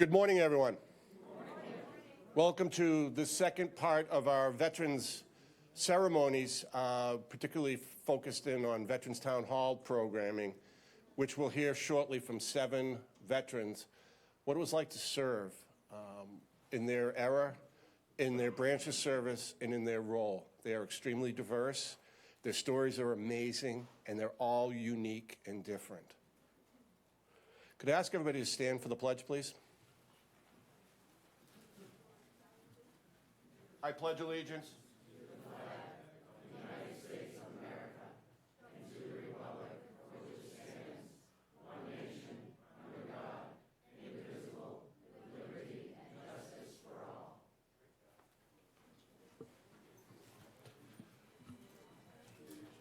Good morning, everyone. Welcome to the second part of our Veterans ceremonies, particularly focused in on Veterans Town Hall programming, which we'll hear shortly from 7 veterans what it was like to serve in their era, in their branch of service, and in their role. They are extremely diverse, their stories are amazing, and they're all unique and different. Could I ask everybody to stand for the pledge, please? I pledge allegiance to the flag of the United States of America and to the republic for which it stands, one nation, under God, indivisible, with liberty and justice for all.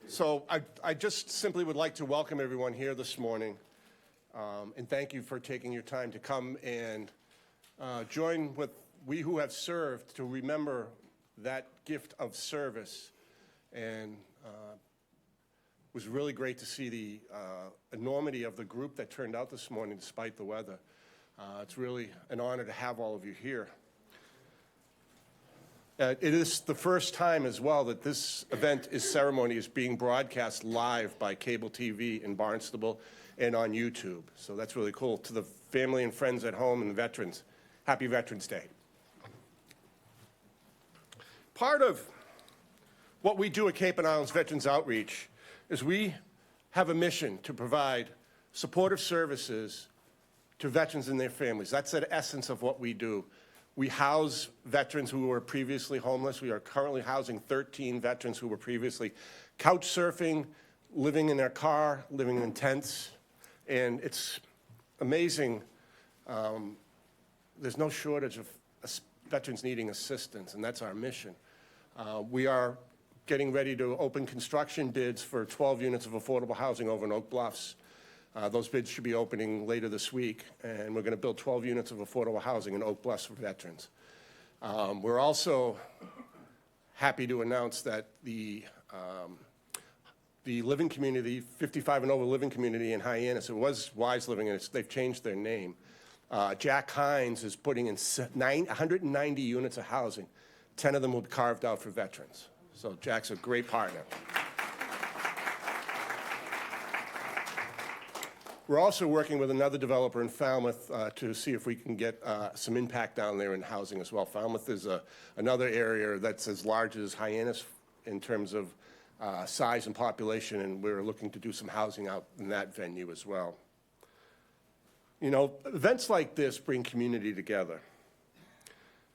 So I just simply would like to welcome everyone here this morning and thank you for taking your time to come and join with we who have served to remember that gift of service. And it was really great to see the enormity of the group that turned out this morning despite the weather. It's really an honor to have all of you here. It is the first time as well that this ceremony is being broadcast live by cable TV in Barnstable and on YouTube. So that's really cool. To the family and friends at home and the veterans, happy Veterans Day. Part of what we do at Cape and Islands Veterans Outreach is we have a mission to provide supportive services to veterans and their families. That's the essence of what we do. We house veterans who were previously homeless. We are currently housing 13 veterans who were previously couch surfing, living in their car, living in tents. And it's amazing. There's no shortage of veterans needing assistance, and that's our mission. We are getting ready to open construction bids for 12 units of affordable housing over in Oak Bluffs. Those bids should be opening later this week, and we're going to build 12 units of affordable housing in Oak Bluffs for veterans. We're also happy to announce that the living community, 55 and over living community in Hyannis, it was Wise Living, and they've changed their name. Jack Hines is putting in 190 units of housing. 10 of them will be carved out for veterans. So Jack's a great partner. We're also working with another developer in Falmouth to see if we can get some impact down there in housing as well. Falmouth is another area that's as large as Hyannis in terms of size and population, and we're looking to do some housing out in that venue as well. You know, events like this bring community together.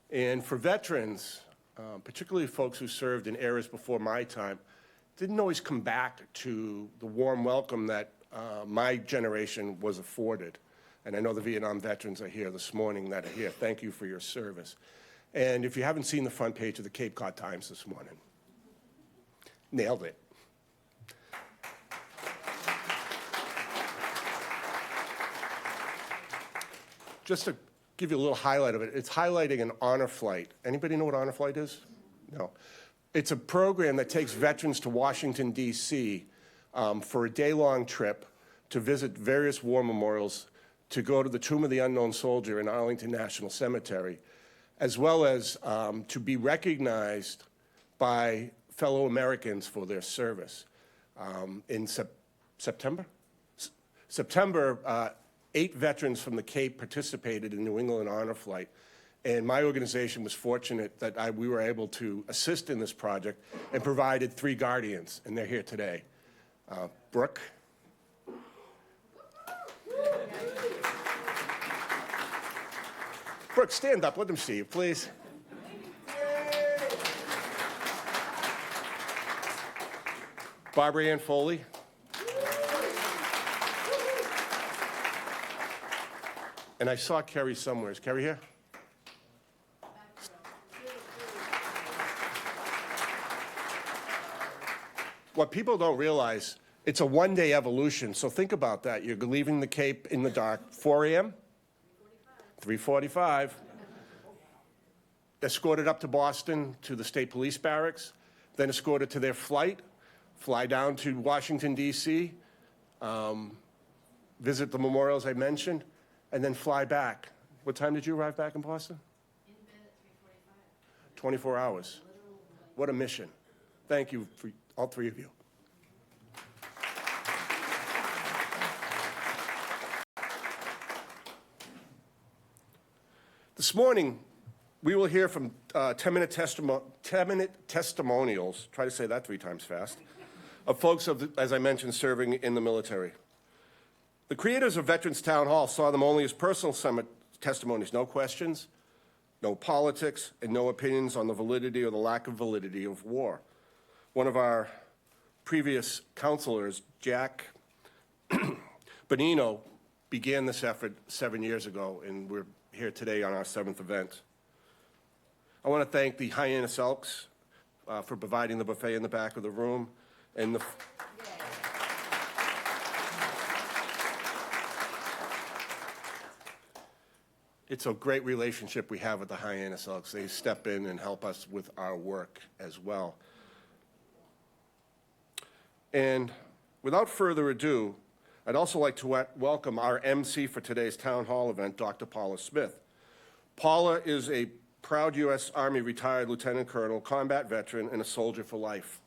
And for veterans, particularly folks who served in eras before my time, didn't always come back to the warm welcome that my generation was afforded. And I know the Vietnam veterans are here this morning that are here. Thank you for your service. And if you haven't seen the front page of the Cape Cod Times this morning, nailed it. Just to give you a little highlight of it, it's highlighting an honor flight. Anybody know what honor flight is? No. It's a program that takes veterans to Washington, D.C. For a day-long trip to visit various war memorials, to go to the Tomb of the Unknown Soldier in Arlington National Cemetery, as well as to be recognized by fellow Americans for their service. In September, 8 veterans from the Cape participated in New England Honor Flight, and my organization was fortunate that we were able to assist in this project and provided 3 guardians, and they're here today. Brooke. Brooke, stand up. Let them see you, please. Barbara Ann Foley. And I saw Kerry somewhere. Is Kerry here? What people don't realize, it's a one-day evolution. So think about that. You're leaving the Cape in the dark, 4 a.m.? 3:45. Escorted up to Boston to the State Police Barracks, then escorted to their flight, fly down to Washington, D.C., visit the memorials I mentioned, and then fly back. What time did you arrive back in Boston? In bed at 3:45. 24 hours. What a mission. Thank you for all three of you. This morning, we will hear from 10-minute testimonials, try to say that 3 times fast, of folks, as I mentioned, serving in the military. The creators of Veterans Town Hall saw them only as personal testimonies, no questions, no politics, and no opinions on the validity or the lack of validity of war. One of our previous counselors, Jack Bonino, began this effort 7 years ago, and we're here today on our 7th event. I want to thank the Hyannis Elks for providing the buffet in the back of the room, and it's a great relationship we have with the Hyannis Elks. They step in and help us with our work as well. And without further ado, I'd also like to welcome our MC for today's Town Hall event, Dr. Paula Smith. Paula is a proud U.S. Army retired lieutenant colonel, combat veteran, and a soldier for life.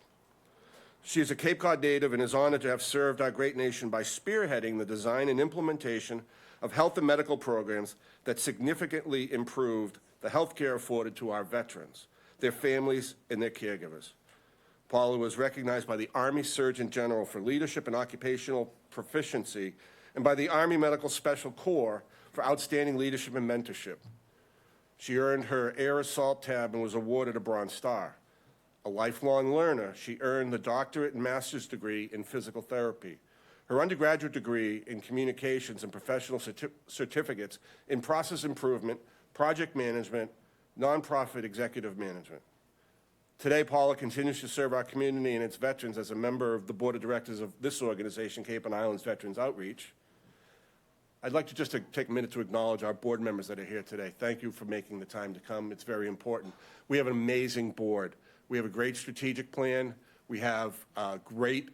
She is a Cape Cod native and is honored to have served our great nation by spearheading the design and implementation of health and medical programs that significantly improved the health care afforded to our veterans, their families, and their caregivers. Paula was recognized by the Army Surgeon General for leadership and occupational proficiency and by the Army Medical Special Corps for outstanding leadership and mentorship. She earned her Air Assault Tab and was awarded a Bronze Star. A lifelong learner, she earned the doctorate and master's degree in physical therapy, her undergraduate degree in communications and professional certificates in process improvement, project management, nonprofit executive management. Today, Paula continues to serve our community and its veterans as a member of the board of directors of this organization, Cape and Islands Veterans Outreach. I'd like to just take a minute to acknowledge our board members that are here today. Thank you for making the time to come. It's very important. We have an amazing board. We have a great strategic plan. We have great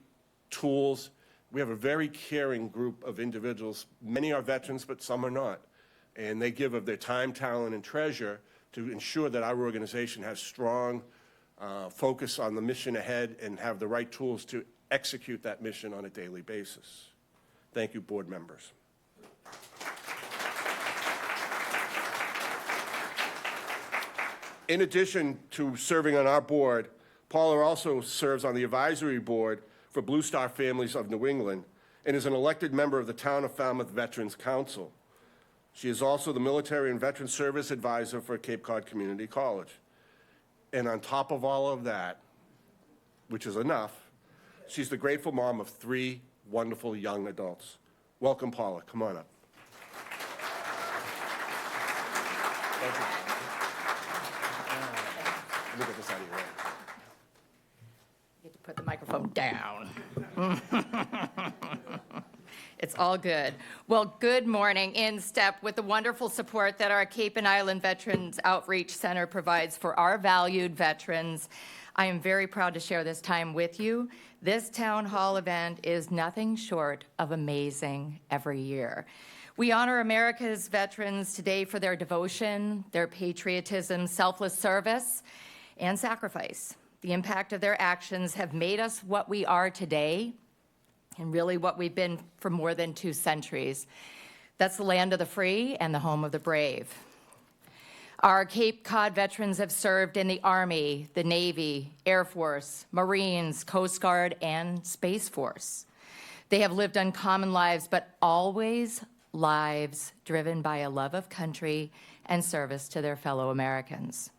tools. We have a very caring group of individuals. Many are veterans, but some are not. And they give of their time, talent, and treasure to ensure that our organization has strong focus on the mission ahead and have the right tools to execute that mission on a daily basis. Thank you, board members. In addition to serving on our board, Paula also serves on the advisory board for Blue Star Families of New England and is an elected member of the Town of Falmouth Veterans Council. She is also the Military and Veteran Service Advisor for Cape Cod Community College. And on top of all of that, which is enough, she's the grateful mom of 3 wonderful young adults. Welcome, Paula. Come on up. Thank you. Let me get this out of your way. You get to put the microphone down. It's all good. Well, good morning. In step with the wonderful support that our Cape and Island Veterans Outreach Center provides for our valued veterans, I am very proud to share this time with you. This town hall event is nothing short of amazing every year. We honor America's veterans today for their devotion, their patriotism, selfless service, and sacrifice. The impact of their actions have made us what we are today, and really what we've been for more than 2 centuries. That's the land of the free and the home of the brave. Our Cape Cod veterans have served in the Army, the Navy, Air Force, Marines, Coast Guard, and Space Force. They have lived uncommon lives, but always lives driven by a love of country and service to their fellow Americans.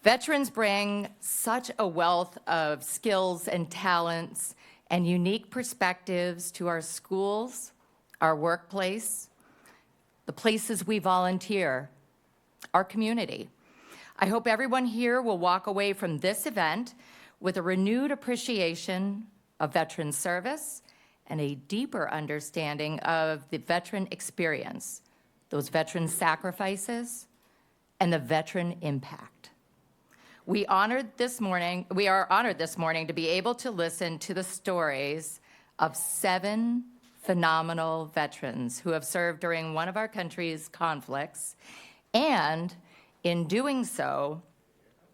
Veterans bring such a wealth of skills and talents and unique perspectives to our schools, our workplace, the places we volunteer, our community. I hope everyone here will walk away from this event with a renewed appreciation of veteran service and a deeper understanding of the veteran experience, those veteran sacrifices, and the veteran impact. We are honored this morning to be able to listen to the stories of 7 phenomenal veterans who have served during one of our country's conflicts and, in doing so,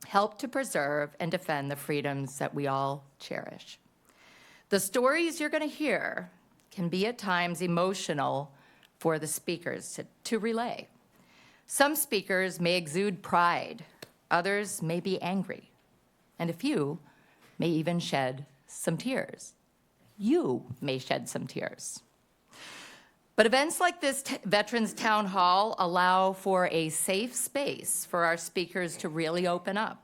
helped to preserve and defend the freedoms that we all cherish. The stories you're going to hear can be at times emotional for the speakers to relay. Some speakers may exude pride, others may be angry, and a few may even shed some tears. You may shed some tears. But events like this Veterans Town Hall allow for a safe space for our speakers to really open up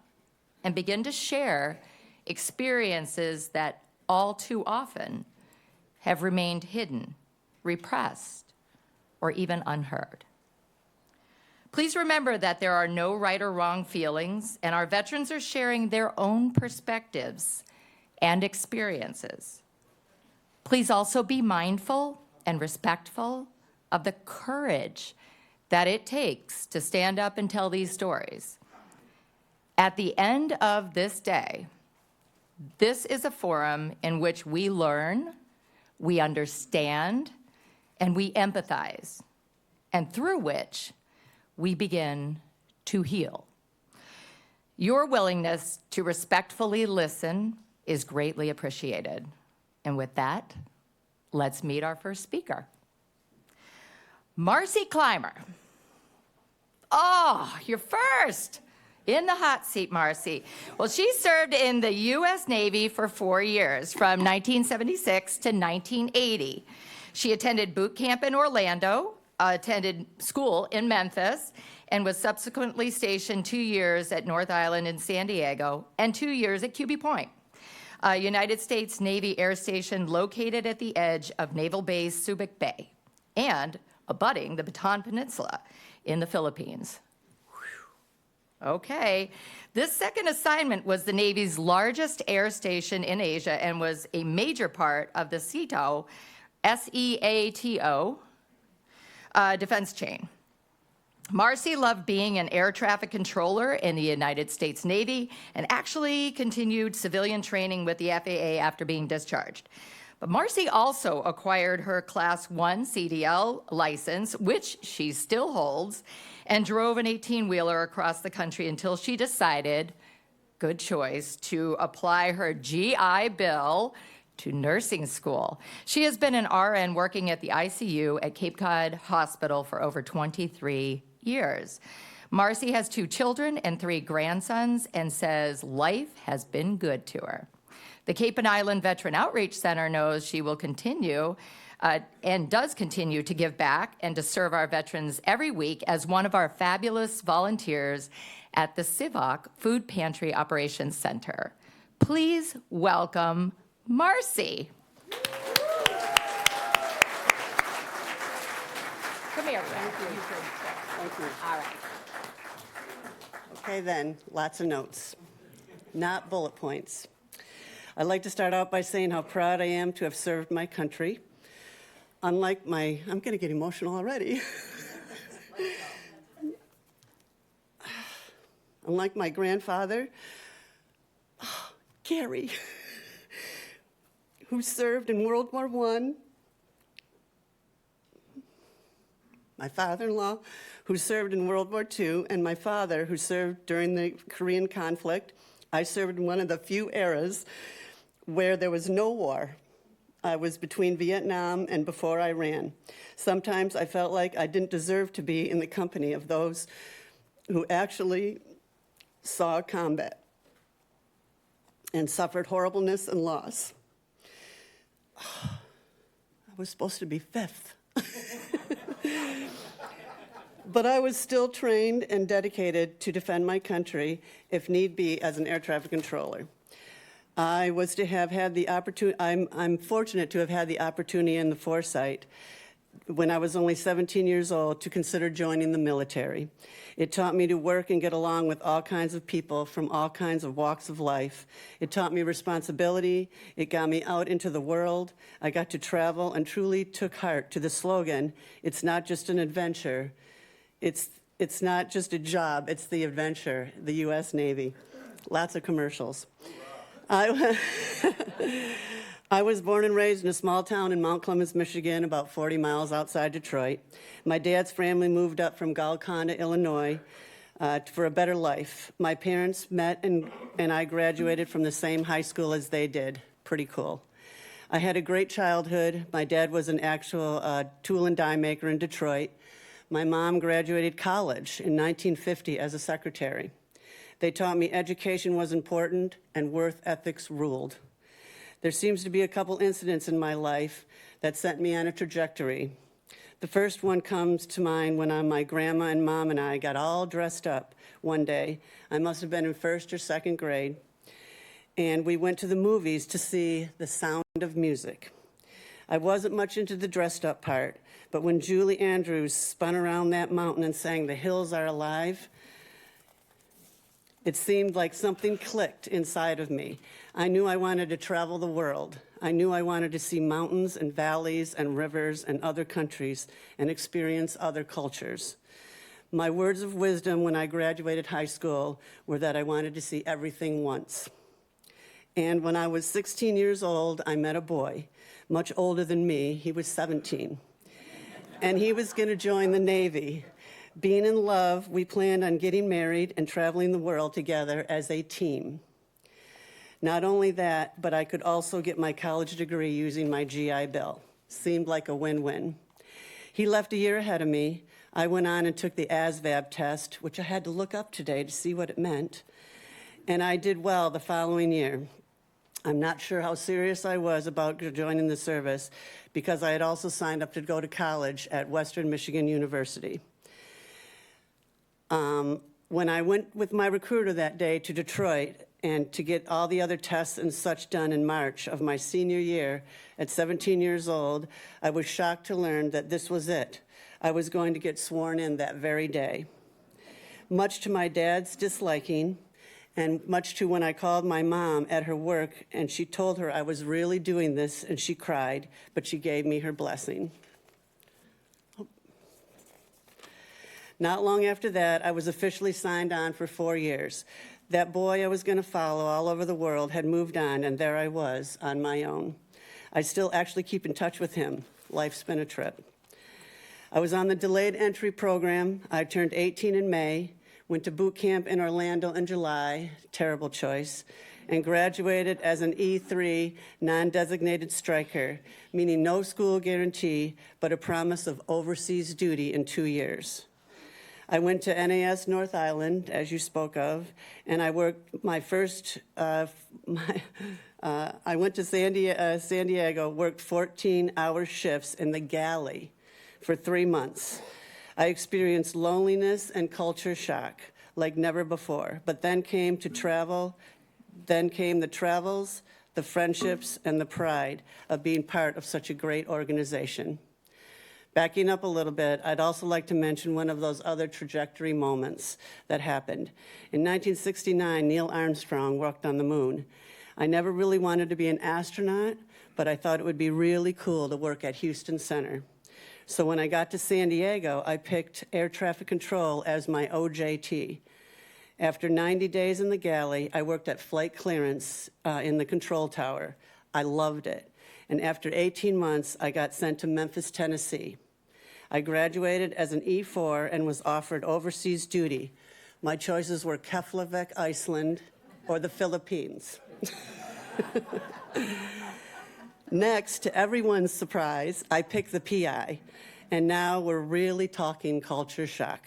and begin to share experiences that all too often have remained hidden, repressed, or even unheard. Please remember that there are no right or wrong feelings, and our veterans are sharing their own perspectives and experiences. Please also be mindful and respectful of the courage that it takes to stand up and tell these stories. At the end of this day, this is a forum in which we learn, we understand, and we empathize, and through which we begin to heal. Your willingness to respectfully listen is greatly appreciated. And with that, let's meet our first speaker. Marcy Clymer. Oh, you're first. In the hot seat, Marcy. Well, she served in the U.S. Navy for 4 years, from 1976 to 1980. She attended boot camp in Orlando, attended school in Memphis, and was subsequently stationed 2 years at North Island in San Diego and 2 years at Cuby Point, a United States Navy air station located at the edge of Naval Base Subic Bay and abutting the Bataan Peninsula in the Philippines. Okay. This second assignment was the Navy's largest air station in Asia and was a major part of the SEATO, S-E-A-T-O, defense chain. Marcy loved being an air traffic controller in the United States Navy and actually continued civilian training with the FAA after being discharged. But Marcy also acquired her Class 1 CDL license, which she still holds, and drove an 18-wheeler across the country until she decided, good choice, to apply her GI Bill to nursing school. She has been an RN working at the ICU at Cape Cod Hospital for over 23 years. Marcy has 2 children and 3 grandsons and says life has been good to her. The Cape and Island Veteran Outreach Center knows she will continue and does continue to give back and to serve our veterans every week as one of our fabulous volunteers at the Civoc Food Pantry Operations Center. Please welcome Marcy. Come here, Thank you. Thank you. All right. Okay then, lots of notes, not bullet points. I'd like to start out by saying how proud I am to have served my country. I'm going to get emotional already. Unlike my grandfather, Gary, who served in World War I, my father-in-law, who served in World War II, and my father, who served during the Korean conflict. I served in one of the few eras where there was no war. I was between Vietnam and before Iran. Sometimes I felt like I didn't deserve to be in the company of those who actually saw combat and suffered horribleness and loss. I was supposed to be 5th. But I was still trained and dedicated to defend my country, if need be, as an air traffic controller. I was to have had the opportunity, I'm fortunate to have had the opportunity and the foresight when I was only 17 years old to consider joining the military. It taught me to work and get along with all kinds of people from all kinds of walks of life. It taught me responsibility. It got me out into the world. I got to travel and truly took heart to the slogan, "It's not just an adventure. It's not just a job, it's the adventure," the U.S. Navy. Lots of commercials. I I was born and raised in a small town in Mount Clemens, Michigan, about 40 miles outside Detroit. My dad's family moved up from Golconda, Illinois, for a better life. My parents met and I graduated from the same high school as they did. Pretty cool. I had a great childhood. My dad was an actual tool and die maker in Detroit. My mom graduated college in 1950 as a secretary. They taught me education was important and work ethics ruled. There seems to be a couple incidents in my life that sent me on a trajectory. The first one comes to mind when my grandma and mom and I got all dressed up one day. I must have been in first or second grade. And we went to the movies to see The Sound of Music. I wasn't much into the dressed up part, but when Julie Andrews spun around that mountain and sang The Hills Are Alive, it seemed like something clicked inside of me. I knew I wanted to travel the world. I knew I wanted to see mountains and valleys and rivers and other countries and experience other cultures. My words of wisdom when I graduated high school were that I wanted to see everything once. And when I was 16 years old, I met a boy, much older than me. He was 17. And he was going to join the Navy. Being in love, we planned on getting married and traveling the world together as a team. Not only that, but I could also get my college degree using my GI Bill. Seemed like a win-win. He left a year ahead of me. I went on and took the ASVAB test, which I had to look up today to see what it meant. And I did well the following year. I'm not sure how serious I was about joining the service because I had also signed up to go to college at Western Michigan University. When I went with my recruiter that day to Detroit and to get all the other tests and such done in March of my senior year at 17 years old, I was shocked to learn that this was it. I was going to get sworn in that very day. Much to my dad's disliking, and much to when I called my mom at her work and she told her I was really doing this and she cried, but she gave me her blessing. Not long after that, I was officially signed on for 4 years. That boy I was going to follow all over the world had moved on, and there I was on my own. I still actually keep in touch with him. Life's been a trip. I was on the delayed entry program. I turned 18 in May, went to boot camp in Orlando in July, terrible choice, and graduated as an E3 non-designated striker, meaning no school guarantee, but a promise of overseas duty in 2 years. I went to NAS North Island, as you spoke of, and I worked my first, I went to San Diego, worked 14-hour shifts in the galley for 3 months. I experienced loneliness and culture shock like never before, but then came the travels, the friendships, and the pride of being part of such a great organization. Backing up a little bit, I'd also like to mention one of those other trajectory moments that happened. In 1969, Neil Armstrong walked on the moon. I never really wanted to be an astronaut, but I thought it would be really cool to work at Houston Center. So when I got to San Diego, I picked air traffic control as my OJT. After 90 days in the galley, I worked at flight clearance in the control tower. I loved it. And after 18 months, I got sent to Memphis, Tennessee. I graduated as an E4 and was offered overseas duty. My choices were Keflavik, Iceland, or the Philippines. Next, to everyone's surprise, I picked the PI, and now we're really talking culture shock.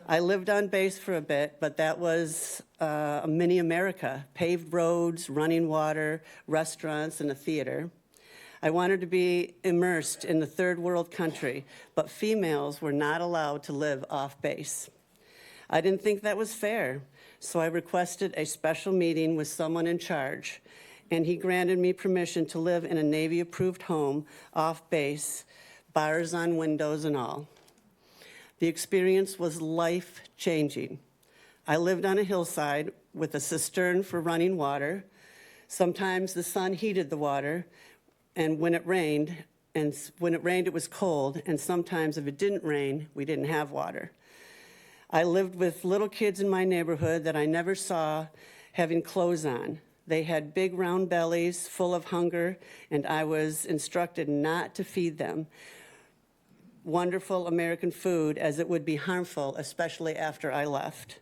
I lived on base for a bit, but that was a mini America, paved roads, running water, restaurants, and a theater. I wanted to be immersed in the third world country, but females were not allowed to live off base. I didn't think that was fair, so I requested a special meeting with someone in charge, and he granted me permission to live in a Navy-approved home off base, bars on windows and all. The experience was life-changing. I lived on a hillside with a cistern for running water. Sometimes the sun heated the water, and when it rained, it was cold, and sometimes if it didn't rain, we didn't have water. I lived with little kids in my neighborhood that I never saw having clothes on. They had big round bellies full of hunger, and I was instructed not to feed them wonderful American food, as it would be harmful, especially after I left.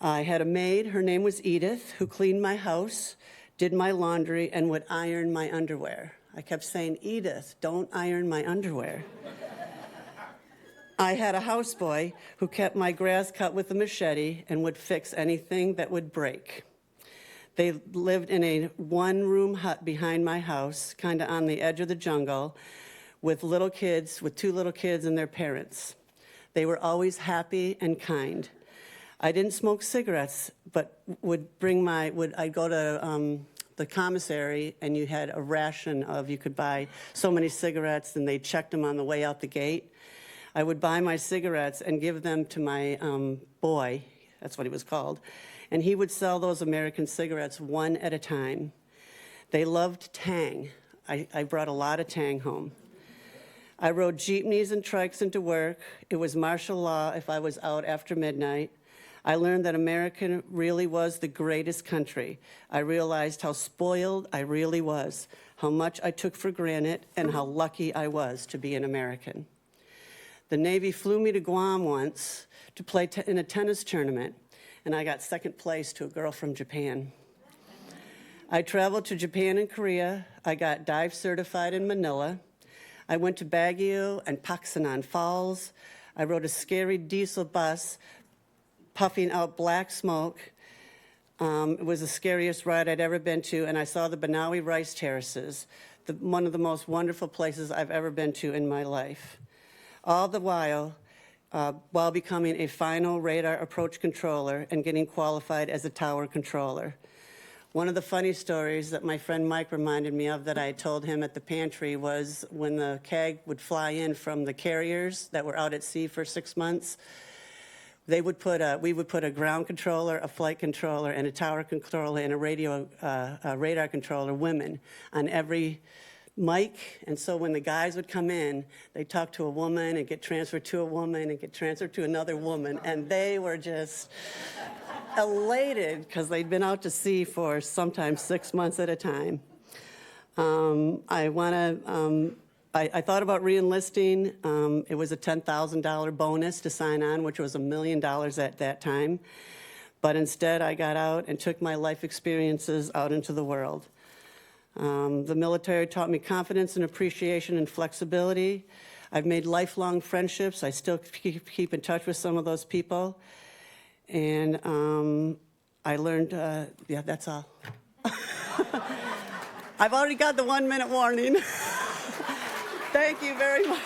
I had a maid, her name was Edith, who cleaned my house, did my laundry, and would iron my underwear. I kept saying, Edith, don't iron my underwear. I had a houseboy who kept my grass cut with a machete and would fix anything that would break. They lived in a one-room hut behind my house, kind of on the edge of the jungle, with little kids, with 2 little kids and their parents. They were always happy and kind. I didn't smoke cigarettes, but I'd go to the commissary, and you had a ration of, you could buy so many cigarettes, and they checked them on the way out the gate. I would buy my cigarettes and give them to my boy, that's what he was called, and he would sell those American cigarettes one at a time. They loved Tang. I brought a lot of Tang home. I rode jeepneys and trikes into work. It was martial law if I was out after midnight. I learned that America really was the greatest country. I realized how spoiled I really was, how much I took for granted, and how lucky I was to be an American. The Navy flew me to Guam once to play in a tennis tournament, and I got second place to a girl from Japan. I traveled to Japan and Korea. I got dive certified in Manila. I went to Baguio and Paksanan Falls. I rode a scary diesel bus puffing out black smoke. It was the scariest ride I'd ever been to, and I saw the Banawi rice terraces, one of the most wonderful places I've ever been to in my life. All the while becoming a final radar approach controller and getting qualified as a tower controller. One of the funny stories that my friend Mike reminded me of that I told him at the pantry was when the CAG would fly in from the carriers that were out at sea for 6 months, we would put a ground controller, a flight controller, and a tower controller, and a radar controller, women, on every mic. And so when the guys would come in, they'd talk to a woman and get transferred to a woman and get transferred to another woman, and they were just elated because they'd been out to sea for sometimes 6 months at a time. I thought about re-enlisting. It was a $10,000 bonus to sign on, which was $1 million at that time. But instead, I got out and took my life experiences out into the world. The military taught me confidence and appreciation and flexibility. I've made lifelong friendships. I still keep in touch with some of those people. And I learned, yeah, that's all. I've already got the 1-minute warning. Thank you very much.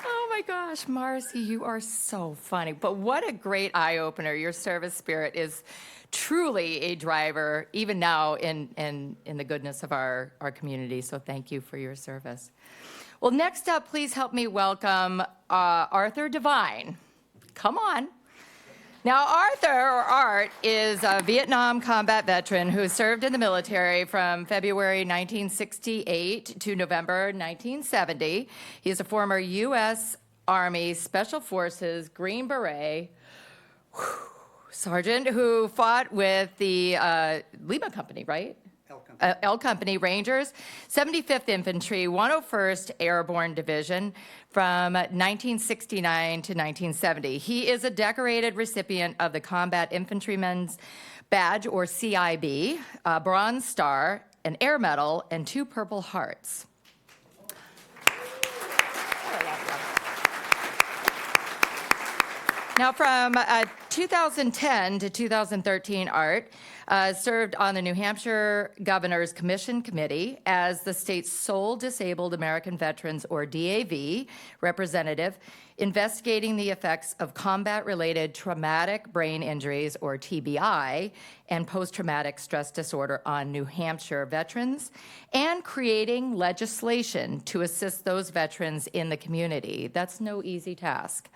Oh my gosh, Marcy, you are so funny. But what a great eye-opener. Your service spirit is truly a driver, even now in the goodness of our community. So thank you for your service. Well, next up, please help me welcome Arthur Devine. Come on. Now, Arthur, or Art, is a Vietnam combat veteran who served in the military from February 1968 to November 1970. He is a former U.S. Army Special Forces Green Beret sergeant who fought with the Lima Company, right? L Company Rangers, 75th Infantry, 101st Airborne Division from 1969 to 1970. He is a decorated recipient of the Combat Infantryman's Badge, or CIB, a Bronze Star, an Air Medal, and 2 Purple Hearts. Now, from 2010 to 2013, Art served on the New Hampshire Governor's Commission Committee as the state's sole disabled American Veterans, or DAV, representative, investigating the effects of combat-related traumatic brain injuries, or TBI, and post-traumatic stress disorder on New Hampshire veterans, and creating legislation to assist those veterans in the community. That's no easy task.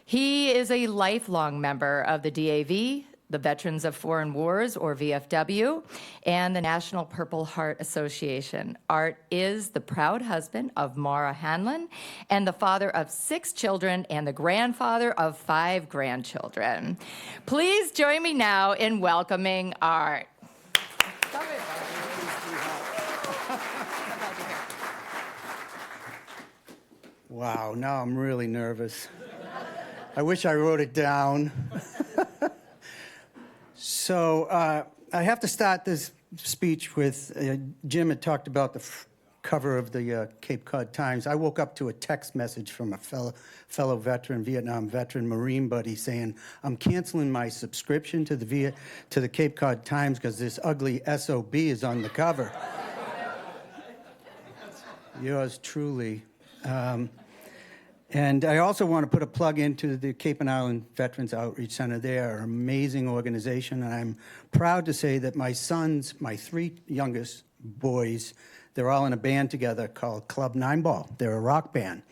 He is a lifelong member of the DAV, the Veterans of Foreign Wars, or VFW, and the National Purple Heart Association. Art is the proud husband of Mara Hanlon and the father of 6 children and the grandfather of 5 grandchildren. Please join me now in welcoming Art. Wow, now I'm really nervous. I wish I wrote it down. So I have to start this speech with, Jim had talked about the cover of the Cape Cod Times. I woke up to a text message from a fellow veteran, Vietnam veteran, Marine buddy, saying, I'm canceling my subscription to the Cape Cod Times because this ugly SOB is on the cover. Yours truly. And I also want to put a plug into the Cape and Island Veterans Outreach Center. They are an amazing organization, and I'm proud to say that my sons, my 3 youngest boys, they're all in a band together called Club 9 Ball. They're a rock band.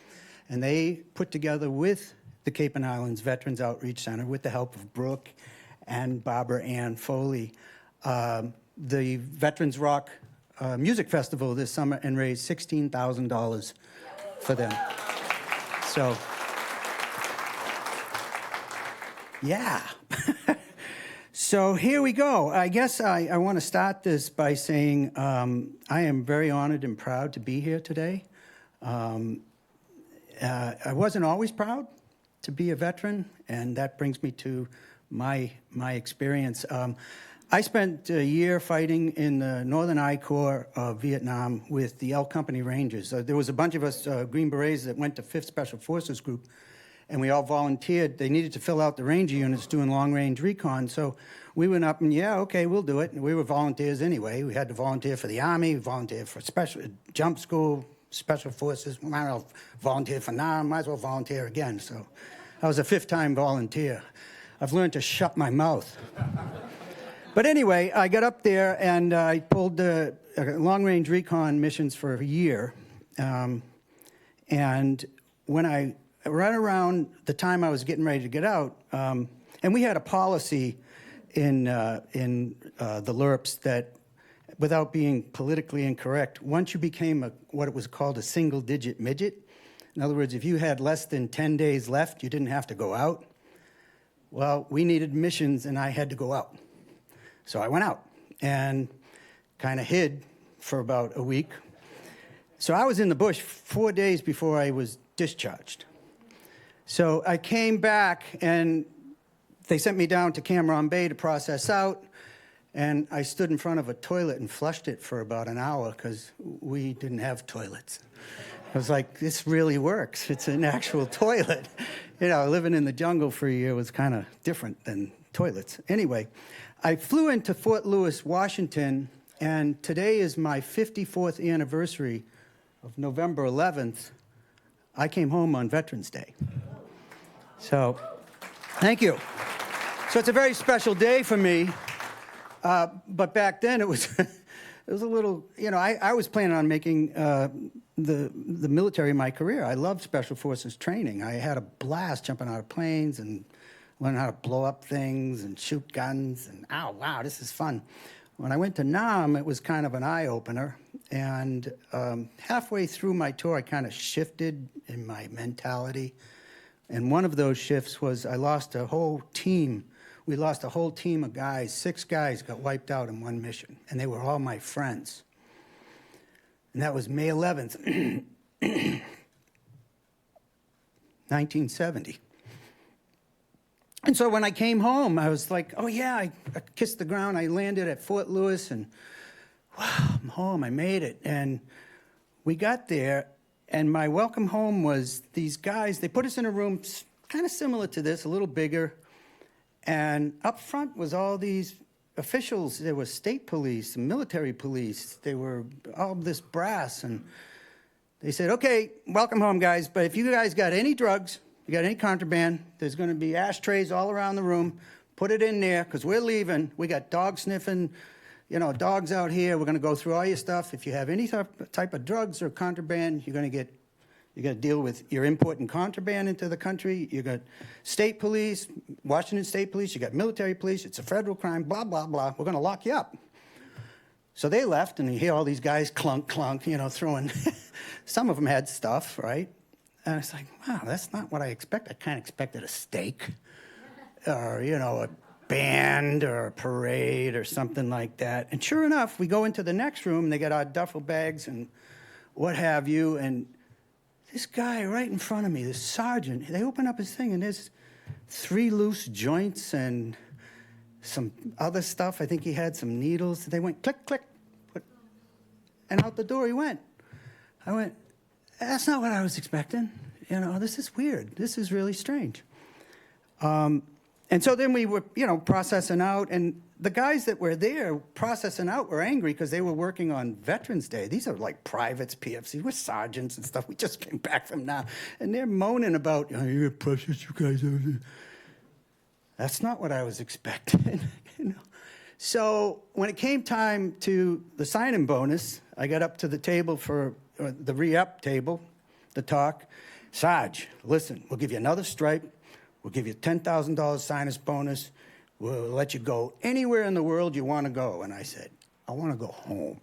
And they put together with the Cape and Islands Veterans Outreach Center, with the help of Brooke and Barbara Ann Foley, the Veterans Rock Music Festival this summer, and raised $16,000 for them. So, yeah. So here we go. I guess I want to start this by saying I am very honored and proud to be here today. I wasn't always proud to be a veteran, and that brings me to my experience. I spent a year fighting in the Northern I Corps of Vietnam with the L Company Rangers. There was a bunch of us Green Berets that went to 5th Special Forces Group, and we all volunteered. They needed to fill out the Ranger units doing long-range recon, so we went up and, yeah, okay, we'll do it. And we were volunteers anyway. We had to volunteer for the Army, volunteer for special jump school, Special Forces. Might as well volunteer for now, might as well volunteer again. So I was a 5th-time volunteer. I've learned to shut my mouth. But anyway, I got up there and I pulled the long-range recon missions for a year. And when right around the time I was getting ready to get out, and we had a policy in the LRPs that, without being politically incorrect, once you became what it was called a single-digit midget, in other words, if you had less than 10 days left, you didn't have to go out. Well, we needed missions, and I had to go out. So I went out and kind of hid for about a week. So I was in the bush 4 days before I was discharged. So I came back, and they sent me down to Cameron Bay to process out, and I stood in front of a toilet and flushed it for about an hour because we didn't have toilets. I was like, this really works. It's an actual toilet. You know, living in the jungle for a year was kind of different than toilets. Anyway, I flew into Fort Lewis, Washington, and today is my 54th anniversary of November 11th. I came home on Veterans Day. So, thank you. So it's a very special day for me, but back then it was, it was a little, you know, I was planning on making the military my career. I loved Special Forces training. I had a blast jumping out of planes and learning how to blow up things and shoot guns, and oh, wow, this is fun. When I went to Nam, it was kind of an eye-opener, and halfway through my tour, I kind of shifted in my mentality, and one of those shifts was I lost a whole team. We lost a whole team of guys. 6 guys got wiped out in one mission, and they were all my friends. And that was May 11th, 1970. And so when I came home, I was like, oh, yeah, I kissed the ground. I landed at Fort Lewis, and wow, I'm home. I made it. And we got there, and my welcome home was these guys. They put us in a room kind of similar to this, a little bigger. And up front was all these officials. There was state police and military police. They were all this brass. And they said, okay, welcome home, guys. But if you guys got any drugs, you got any contraband, there's going to be ashtrays all around the room. Put it in there, because we're leaving. We got dog sniffing, you know, dogs out here. We're going to go through all your stuff. If you have any type of drugs or contraband, you're going to You got to deal with your importing contraband into the country. You got state police, Washington State Police. You got military police. It's a federal crime. Blah blah blah. We're going to lock you up. So they left, and you hear all these guys clunk clunk, throwing. Some of them had stuff, right? And it's like, wow, that's not what I expected. I kind of expected a steak, or a band or a parade or something like that. And sure enough, we go into the next room, and they got our duffel bags and what have you, and this guy right in front of me, this sergeant, they open up his thing, and there's 3 loose joints and some other stuff. I think he had some needles. They went click, click, and out the door he went. I went, that's not what I was expecting. This is weird. This is really strange. And so then we were, processing out, and the guys that were there processing out were angry because they were working on Veterans Day. These are like privates, PFCs, we're sergeants and stuff. We just came back from now, and they're moaning about, you're precious, you guys are. That's not what I was expecting, So when it came time to the signing bonus, I got up to the table for the re-up table, the talk. Sarge, listen, we'll give you another stripe. We'll give you $10,000 signer's bonus. We'll let you go anywhere in the world you want to go. And I said, I want to go home.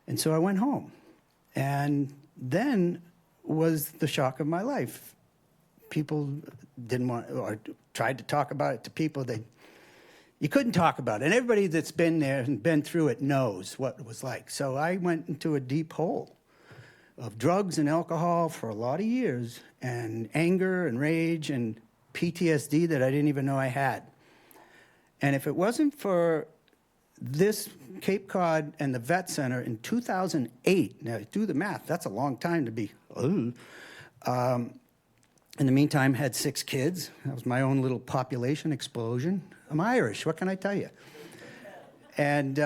And so I went home. And then was the shock of my life. People didn't want, or tried to talk about it to people. You couldn't talk about it. And everybody that's been there and been through it knows what it was like. So I went into a deep hole of drugs and alcohol for a lot of years, and anger and rage and PTSD that I didn't even know I had. And if it wasn't for this Cape Cod and the Vet Center in 2008, now do the math, that's a long time to be, in the meantime, had 6 kids. That was my own little population explosion. I'm Irish, what can I tell you? And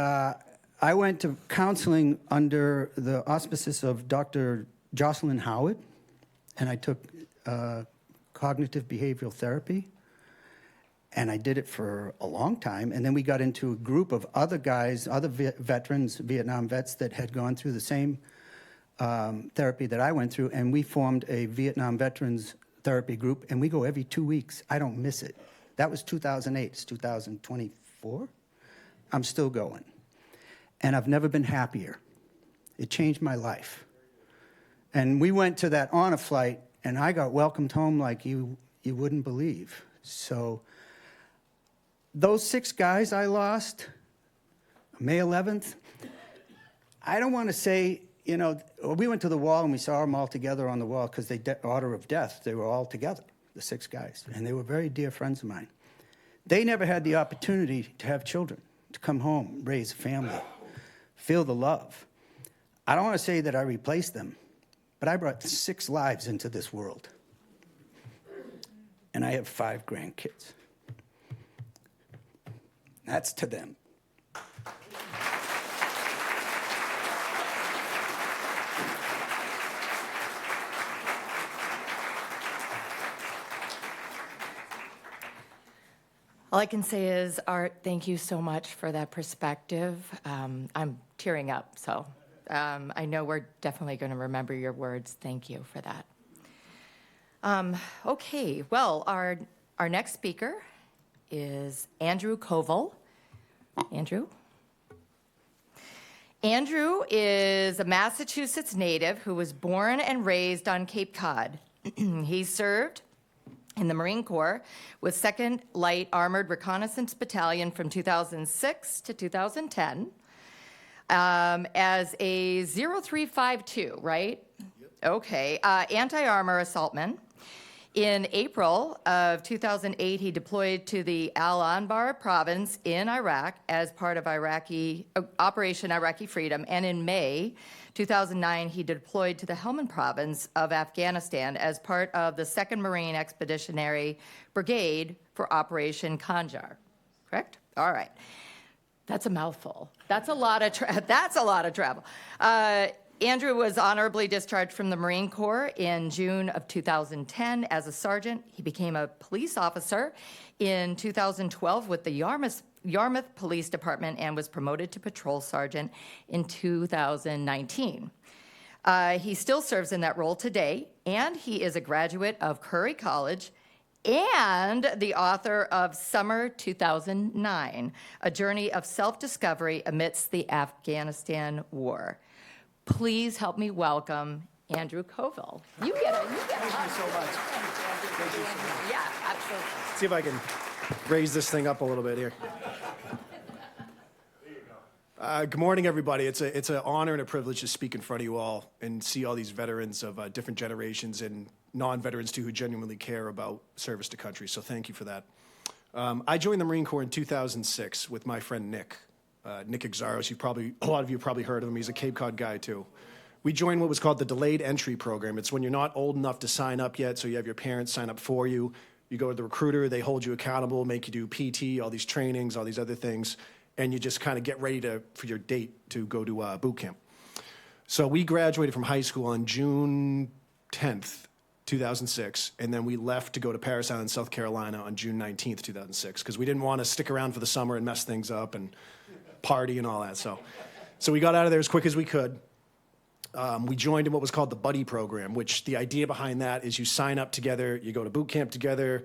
I went to counseling under the auspices of Dr. Jocelyn Howard, and I took cognitive behavioral therapy, and I did it for a long time. And then we got into a group of other guys, other veterans, Vietnam vets that had gone through the same therapy that I went through, and we formed a Vietnam veterans therapy group, and we go every 2 weeks. I don't miss it. That was 2008. It's 2024. I'm still going. And I've never been happier. It changed my life. And we went to that honor flight, and I got welcomed home like you wouldn't believe. So those 6 guys I lost, May 11th, I don't want to say, we went to the wall and we saw them all together on the wall because order of death, they were all together, the 6 guys. And they were very dear friends of mine. They never had the opportunity to have children, to come home, raise a family, feel the love. I don't want to say that I replaced them, but I brought 6 lives into this world. And I have 5 grandkids. That's to them. All I can say is, Art, thank you so much for that perspective. I'm tearing up, so I know we're definitely going to remember your words. Thank you for that. Okay, well, our next speaker is Andrew Koval. Andrew? Andrew is a Massachusetts native who was born and raised on Cape Cod. He served in the Marine Corps with 2nd Light Armored Reconnaissance Battalion from 2006 to 2010 as a 0352, right? Yep. Okay, anti-armor assaultman. In April of 2008, he deployed to the Al-Anbar province in Iraq as part of Operation Iraqi Freedom, and in May 2009, he deployed to the Helmand province of Afghanistan as part of the 2nd Marine Expeditionary Brigade for Operation Khanjar. Correct? All right. That's a mouthful. That's a lot of travel. Andrew was honorably discharged from the Marine Corps in June of 2010 as a sergeant. He became a police officer in 2012 with the Yarmouth Police Department and was promoted to patrol sergeant in 2019. He still serves in that role today, and he is a graduate of Curry College and the author of Summer 2009, A Journey of Self-Discovery Amidst the Afghanistan War. Please help me welcome Andrew Coville. You get it. Thank you so much. Thank you so much. Yeah, absolutely. See if I can raise this thing up a little bit here. Good morning, everybody. It's an honor and a privilege to speak in front of you all and see all these veterans of different generations and non-veterans too who genuinely care about service to country. So thank you for that. I joined the Marine Corps in 2006 with my friend Nick Exaros. A lot of you have probably heard of him. He's a Cape Cod guy too. We joined what was called the Delayed Entry Program. It's when you're not old enough to sign up yet, so you have your parents sign up for you. You go to the recruiter, they hold you accountable, make you do PT, all these trainings, all these other things, and you just kind of get ready for your date to go to boot camp. So we graduated from high school on June 10th, 2006, and then we left to go to Parris Island, South Carolina on June 19th, 2006, because we didn't want to stick around for the summer and mess things up and party and all that. So we got out of there as quick as we could. We joined in what was called the Buddy Program, which the idea behind that is you sign up together, you go to boot camp together,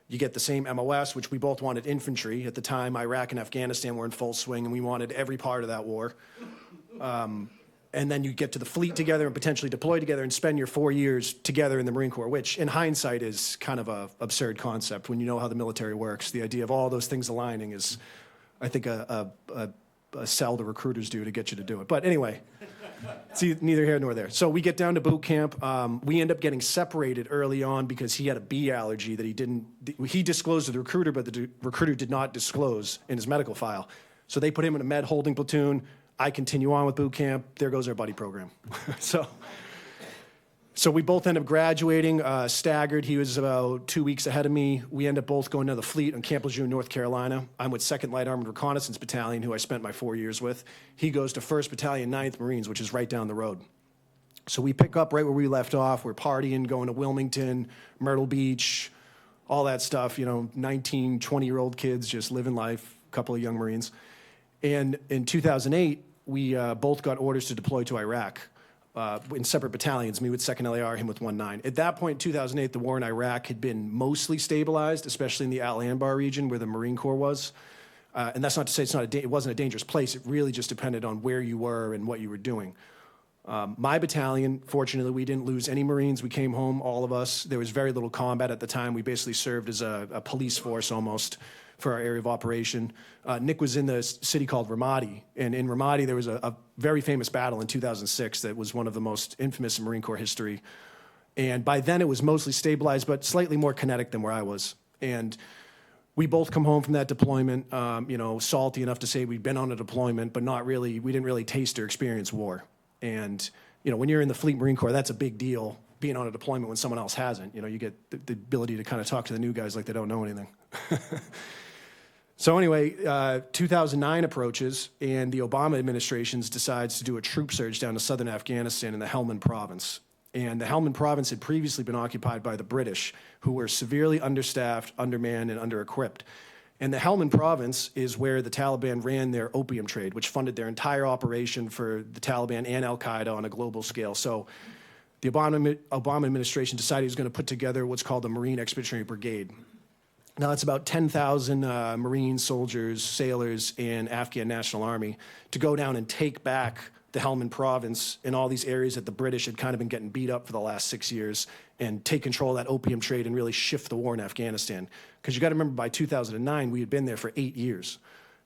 you get the same MOS, which we both wanted infantry. At the time, Iraq and Afghanistan were in full swing, and we wanted every part of that war. And then you get to the fleet together and potentially deploy together and spend your 4 years together in the Marine Corps, which in hindsight is kind of an absurd concept when you know how the military works. The idea of all those things aligning is, I think, a sell the recruiters do to get you to do it. But anyway, see, neither here nor there. So we get down to boot camp. We end up getting separated early on because he had a bee allergy that he disclosed to the recruiter, but the recruiter did not disclose in his medical file. So they put him in a med holding platoon. I continue on with boot camp. There goes our buddy program. So we both end up graduating, staggered. He was about 2 weeks ahead of me. We end up both going to the fleet on Camp Lejeune, North Carolina. I'm with 2nd Light Armored Reconnaissance Battalion, who I spent my 4 years with. He goes to 1st Battalion, 9th Marines, which is right down the road. So we pick up right where we left off. We're partying, going to Wilmington, Myrtle Beach, all that stuff, 19, 20-year-old kids just living life, a couple of young Marines. And in 2008, we both got orders to deploy to Iraq in separate battalions, me with 2nd LAR, him with 1-9. At that point, in 2008, the war in Iraq had been mostly stabilized, especially in the Al-Anbar region where the Marine Corps was. And that's not to say it wasn't a dangerous place. It really just depended on where you were and what you were doing. My battalion, fortunately, we didn't lose any Marines. We came home, all of us. There was very little combat at the time. We basically served as a police force almost for our area of operation. Nick was in the city called Ramadi, and in Ramadi there was a very famous battle in 2006 that was one of the most infamous in Marine Corps history. And by then it was mostly stabilized, but slightly more kinetic than where I was. And we both come home from that deployment, salty enough to say we'd been on a deployment, but not really, we didn't really taste or experience war. And, when you're in the Fleet Marine Corps, that's a big deal, being on a deployment when someone else hasn't. You get the ability to kind of talk to the new guys like they don't know anything. So anyway, 2009 approaches, and the Obama administration decides to do a troop surge down to southern Afghanistan in the Helmand province. And the Helmand province had previously been occupied by the British, who were severely understaffed, undermanned, and under-equipped. And the Helmand province is where the Taliban ran their opium trade, which funded their entire operation for the Taliban and Al-Qaeda on a global scale. So the Obama administration decided it was going to put together what's called the Marine Expeditionary Brigade. Now, it's about 10,000 Marines, soldiers, sailors, and Afghan National Army to go down and take back the Helmand province and all these areas that the British had kind of been getting beat up for the last 6 years and take control of that opium trade and really shift the war in Afghanistan. Because you got to remember, by 2009, we had been there for 8 years.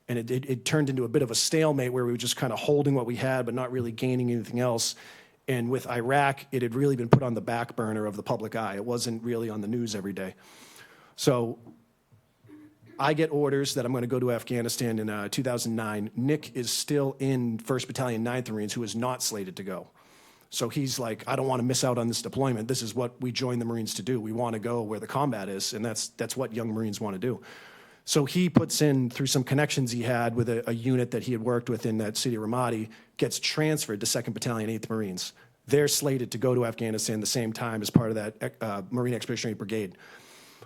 And it turned into a bit of a stalemate where we were just kind of holding what we had but not really gaining anything else. And with Iraq, it had really been put on the back burner of the public eye. It wasn't really on the news every day. So I get orders that I'm going to go to Afghanistan in 2009. Nick is still in 1st Battalion, 9th Marines, who is not slated to go. So he's like, I don't want to miss out on this deployment. This is what we joined the Marines to do. We want to go where the combat is, and that's what young Marines want to do. So he puts in, through some connections he had with a unit that he had worked with in that city of Ramadi, gets transferred to 2nd Battalion, 8th Marines. They're slated to go to Afghanistan the same time as part of that Marine Expeditionary Brigade.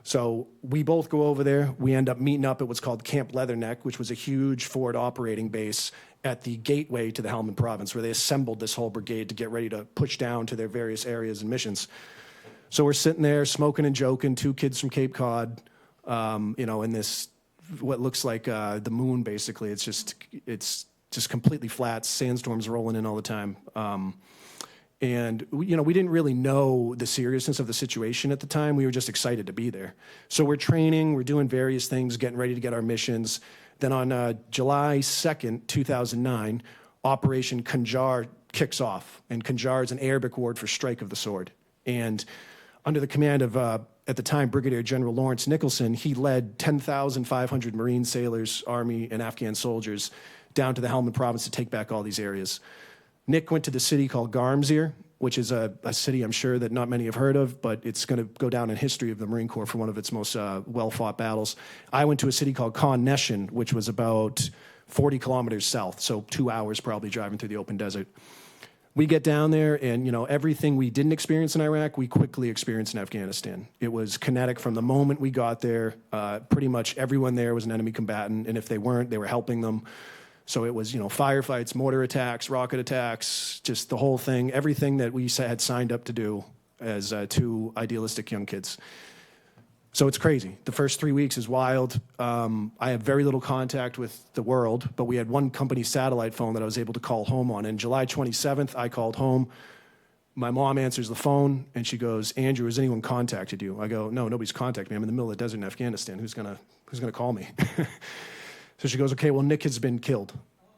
So we both go over there. We end up meeting up at what's called Camp Leatherneck, which was a huge forward operating base. at the gateway to the Helmand province, where they assembled this whole brigade to get ready to push down to their various areas and missions. So we're sitting there smoking and joking, 2 kids from Cape Cod, in this, what looks like the moon, basically. It's just completely flat, sandstorms rolling in all the time. And we didn't really know the seriousness of the situation at the time. We were just excited to be there. So we're training, we're doing various things, getting ready to get our missions. Then on July 2nd, 2009, Operation Kanjar kicks off. And Kanjar is an Arabic word for strike of the sword. And under the command of, at the time, Brigadier General Lawrence Nicholson, he led 10,500 Marine sailors, Army, and Afghan soldiers down to the Helmand province to take back all these areas. Nick went to the city called Garmsir, which is a city I'm sure that not many have heard of, but it's going to go down in history of the Marine Corps for one of its most well-fought battles. I went to a city called Khan Neshin, which was about 40 kilometers south, so 2 hours probably driving through the open desert. We get down there, and everything we didn't experience in Iraq, we quickly experienced in Afghanistan. It was kinetic from the moment we got there. Pretty much everyone there was an enemy combatant, and if they weren't, they were helping them. So it was, firefights, mortar attacks, rocket attacks, just the whole thing, everything that we had signed up to do as 2 idealistic young kids. So it's crazy. The first 3 weeks is wild. I have very little contact with the world, but we had one company satellite phone that I was able to call home on. And July 27th, I called home. My mom answers the phone, and she goes, "Andrew, has anyone contacted you?" I go, "No, nobody's contacted me. I'm in the middle of the desert in Afghanistan. Who's gonna call me?" So she goes, "Okay, well, Nick has been killed.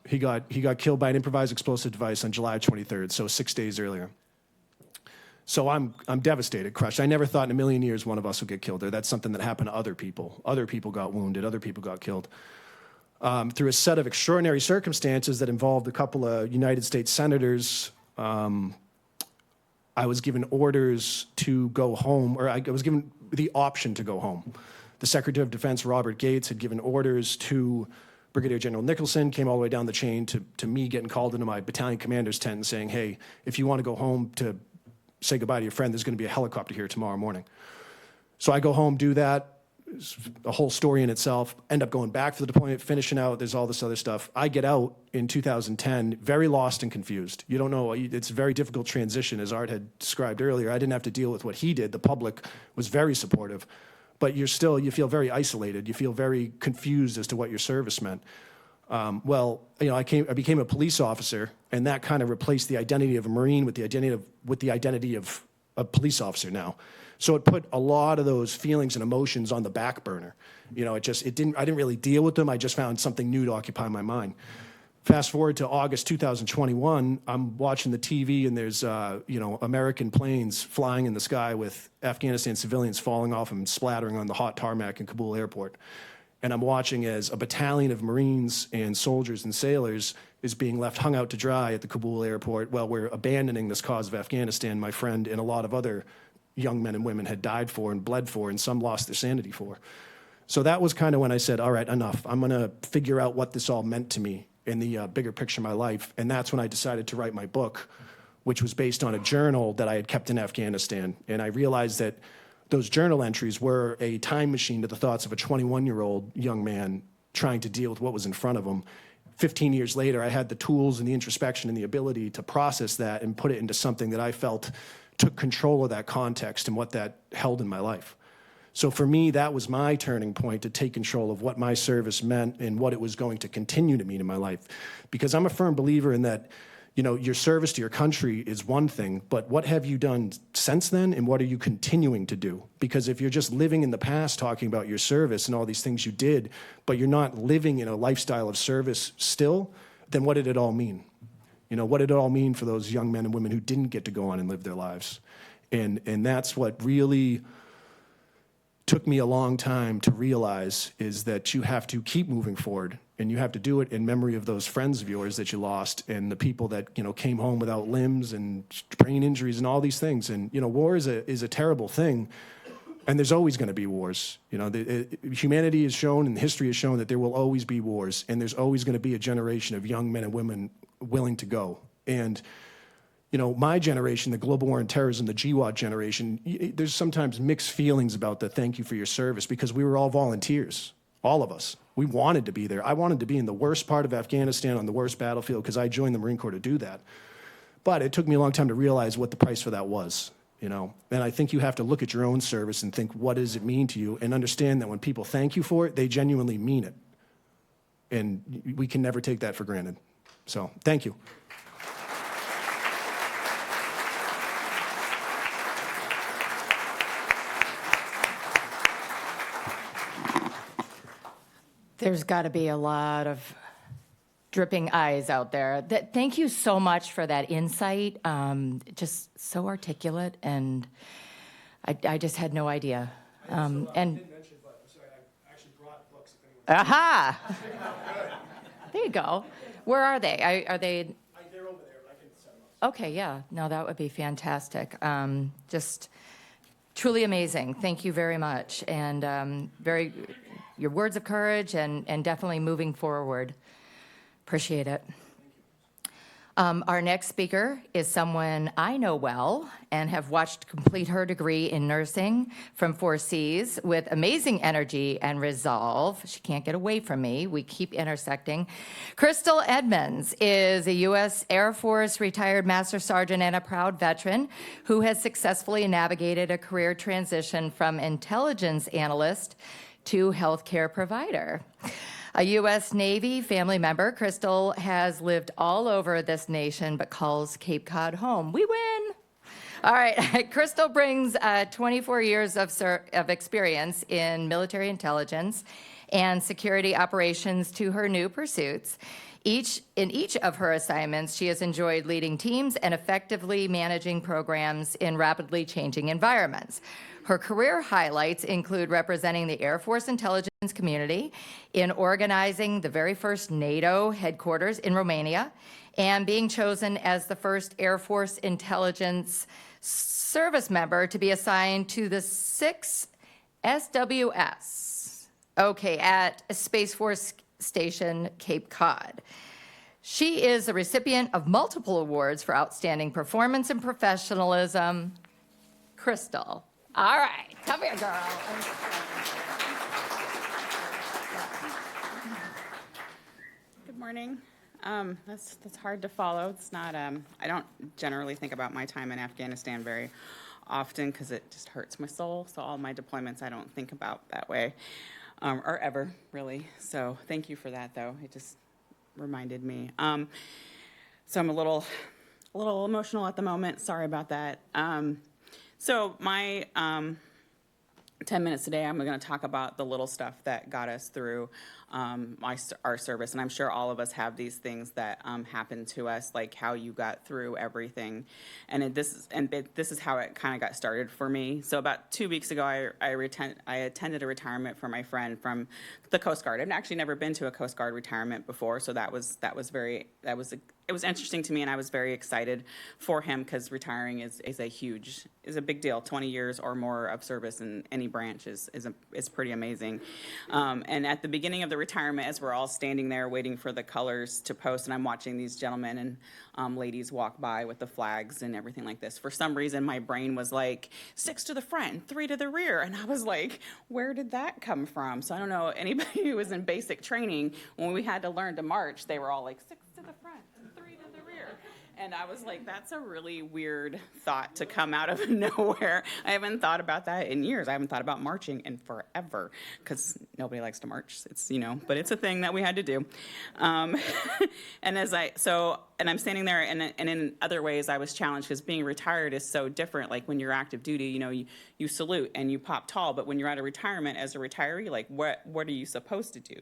He got killed by an improvised explosive device on July 23rd, so 6 days earlier." So I'm devastated, crushed. I never thought in a million years one of us would get killed there. That's something that happened to other people. Other people got wounded. Other people got killed. Through a set of extraordinary circumstances that involved a couple of United States senators, I was given orders to go home, or I was given the option to go home. The Secretary of Defense, Robert Gates, had given orders to Brigadier General Nicholson, came all the way down the chain to me getting called into my battalion commander's tent and saying, "Hey, if you want to go home to say goodbye to your friend, there's going to be a helicopter here tomorrow morning." So I go home, do that. It's a whole story in itself. End up going back for the deployment, finishing out. There's all this other stuff. I get out in 2010, very lost and confused. You don't know. It's a very difficult transition, as Art had described earlier. I didn't have to deal with what he did. The public was very supportive. But you feel very isolated. You feel very confused as to what your service meant. I became a police officer, and that kind of replaced the identity of a Marine with the identity of a police officer now. So it put a lot of those feelings and emotions on the back burner. I didn't really deal with them. I just found something new to occupy my mind. Fast forward to August 2021, I'm watching the TV, and there's American planes flying in the sky with Afghanistan civilians falling off and splattering on the hot tarmac in Kabul airport. And I'm watching as a battalion of Marines and soldiers and sailors is being left hung out to dry at the Kabul airport while we're abandoning this cause of Afghanistan my friend and a lot of other young men and women had died for and bled for, and some lost their sanity for. So that was kind of when I said, all right, enough. I'm going to figure out what this all meant to me in the bigger picture of my life. And that's when I decided to write my book, which was based on a journal that I had kept in Afghanistan. And I realized that those journal entries were a time machine to the thoughts of a 21-year-old young man trying to deal with what was in front of him. 15 years later, I had the tools and the introspection and the ability to process that and put it into something that I felt took control of that context and what that held in my life. So for me, that was my turning point to take control of what my service meant and what it was going to continue to mean in my life. Because I'm a firm believer in that, your service to your country is one thing, but what have you done since then and what are you continuing to do? Because if you're just living in the past talking about your service and all these things you did, but you're not living in a lifestyle of service still, then what did it all mean? What did it all mean for those young men and women who didn't get to go on and live their lives? And that's what really took me a long time to realize, is that you have to keep moving forward, and you have to do it in memory of those friends of yours that you lost and the people that came home without limbs and brain injuries and all these things. And war is a terrible thing, and there's always going to be wars. Humanity has shown and history has shown that there will always be wars, and there's always going to be a generation of young men and women willing to go. And my generation, the global war on terrorism, the GWAT generation, there's sometimes mixed feelings about the thank you for your service, because we were all volunteers, all of us. We wanted to be there. I wanted to be in the worst part of Afghanistan on the worst battlefield because I joined the Marine Corps to do that. But it took me a long time to realize what the price for that was, you know. And I think you have to look at your own service and think, what does it mean to you? And understand that when people thank you for it, they genuinely mean it. And we can never take that for granted. So, thank you. There's got to be a lot of dripping eyes out there. Thank you so much for that insight. Just so articulate, and I just had no idea. And mention, but I'm sorry, I actually brought books. If anyone... aha, there you go. Where are they? Are they? They're over there, but I can set them up. Okay, yeah. No, that would be fantastic. Just truly amazing. Thank you very much, and your words of courage, and definitely moving forward. Appreciate it. Our next speaker is someone I know well and have watched complete her degree in nursing from 4Cs with amazing energy and resolve. She can't get away from me. We keep intersecting. Crystal Edmonds is a U.S. Air Force retired Master Sergeant and a proud veteran who has successfully navigated a career transition from intelligence analyst to healthcare provider. A U.S. Navy family member, Crystal has lived all over this nation but calls Cape Cod home. We win. All right, Crystal brings 24 years of experience in military intelligence and security operations to her new pursuits. In each of her assignments, she has enjoyed leading teams and effectively managing programs in rapidly changing environments. Her career highlights include representing the Air Force intelligence community in organizing the very first NATO headquarters in Romania and being chosen as the first Air Force intelligence service member to be assigned to the 6th SWS, at Space Force Station, Cape Cod. She is a recipient of multiple awards for outstanding performance and professionalism. Crystal. All right, come here, girl. Good morning. That's hard to follow. It's not. I don't generally think about my time in Afghanistan very often because it just hurts my soul. So all my deployments, I don't think about that way, or ever really. So thank you for that, though. It just reminded me. So I'm a little emotional at the moment. Sorry about that. So my 10 minutes today, I'm going to talk about the little stuff that got us through our service. And I'm sure all of us have these things that happen to us, like how you got through everything. And this is how it kind of got started for me. So about 2 weeks ago, I attended a retirement for my friend from the Coast Guard. I've actually never been to a Coast Guard retirement before, so it was interesting to me, and I was very excited for him because retiring is a big deal. 20 years or more of service in any branch is pretty amazing. And at the beginning of the retirement, as we're all standing there waiting for the colors to post, and I'm watching these gentlemen and ladies walk by with the flags and everything like this, for some reason my brain was like 6 to the front, 3 to the rear, and I was like, where did that come from? So I don't know, anybody who was in basic training, when we had to learn to march, they were all like 6 to the front, 3 to the rear. And I was like, that's a really weird thought to come out of nowhere. I haven't thought about that in years. I haven't thought about marching in forever because nobody likes to march. But it's a thing that we had to do. And I'm standing there, and in other ways I was challenged because being retired is so different. Like when you're active duty, you salute and you pop tall, but when you're out of retirement as a retiree, like what are you supposed to do?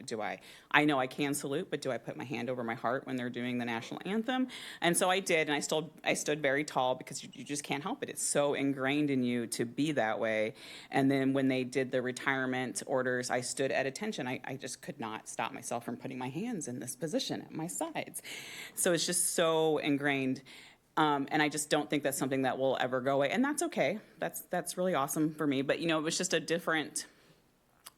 I know I can salute, but do I put my hand over my heart when they're doing the national anthem? And so I did, and I stood very tall because you just can't help it. It's so ingrained in you to be that way. And then when they did the retirement orders, I stood at attention. I just could not stop myself from putting my hands in this position at my sides. So it's just so ingrained. And I just don't think that's something that will ever go away. And that's okay. That's really awesome for me. But, it was just a different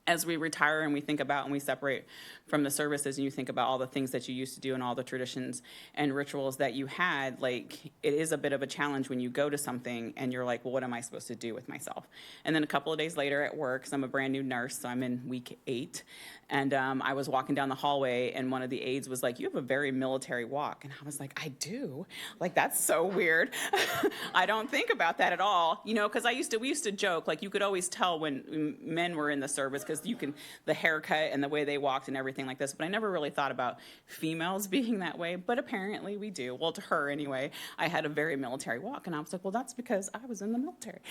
as we retire and we think about and we separate from the services and you think about all the things that you used to do and all the traditions and rituals that you had, like, it is a bit of a challenge when you go to something and you're like, well, what am I supposed to do with myself? And then a couple of days later at work, so I'm a brand new nurse, so I'm in week 8, and I was walking down the hallway and one of the aides was like, you have a very military walk. And I was like, I do? Like, that's so weird. I don't think about that at all, you know, because we used to joke, like, you could always tell when men were in the service because the haircut and the way they walked and everything like this, but I never really thought about females being that way, but apparently we do. Well, to her anyway, I had a very military walk, and I was like, well, that's because I was in the military.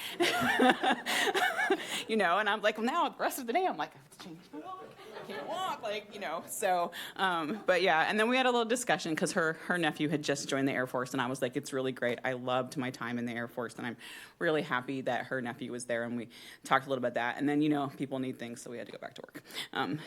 You know, and I'm like, well, now the rest of the day, I'm like, I have to change my walk. I can't walk, like, you know, so, but yeah, and then we had a little discussion because her nephew had just joined the Air Force, and I was like, it's really great. I loved my time in the Air Force, and I'm really happy that her nephew was there, and we talked a little about that, and then, you know, people need things, so we had to go back to work. And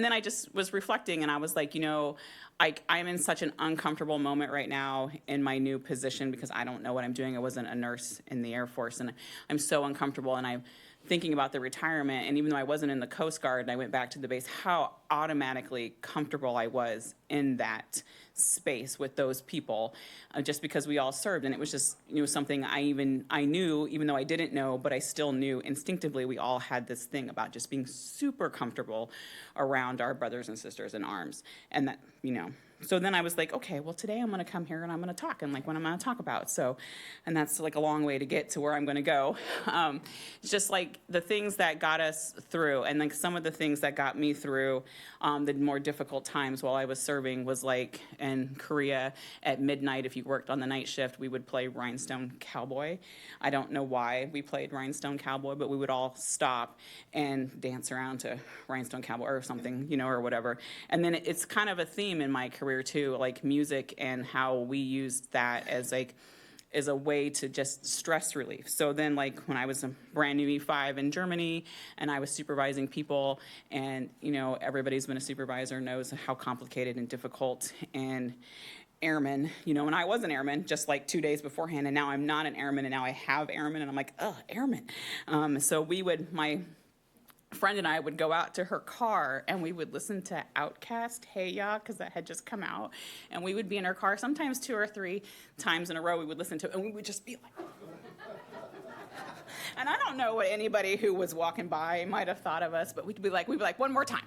then I just was reflecting, and I was like, you know, I'm in such an uncomfortable moment right now in my new position because I don't know what I'm doing. I wasn't a nurse in the Air Force, and I'm so uncomfortable, and I'm thinking about the retirement, and even though I wasn't in the Coast Guard and I went back to the base, how automatically comfortable I was in that space with those people, just because we all served. And it was just, you know, something I knew, even though I didn't know, but I still knew instinctively we all had this thing about just being super comfortable around our brothers and sisters in arms. And that, you know, so then I was like, okay, well, today I'm going to come here and I'm going to talk, and like what I'm going to talk about. So, and that's like a long way to get to where I'm going to go. It's just like the things that got us through, and like some of the things that got me through the more difficult times while I was serving was like in Korea at midnight, if you worked on the night shift, we would play Rhinestone Cowboy. I don't know why we played Rhinestone Cowboy, but we would all stop and dance around to Rhinestone Cowboy or something, you know, or whatever. And then it's kind of a theme in my career too, like music and how we used that as a way to just stress relief. So then, like, when I was a brand new E5 in Germany and I was supervising people, and, you know, everybody's been a supervisor knows how complicated and difficult and airman, you know, and I was an airman just like 2 days beforehand, and now I'm not an airman, and now I have airmen, and I'm like, ugh, airman. So my friend and I would go out to her car and we would listen to Outkast, Hey Ya, because that had just come out. And we would be in her car sometimes 2 or 3 times in a row we would listen to it, and we would just be like, and I don't know what anybody who was walking by might have thought of us, but we'd be like, one more time.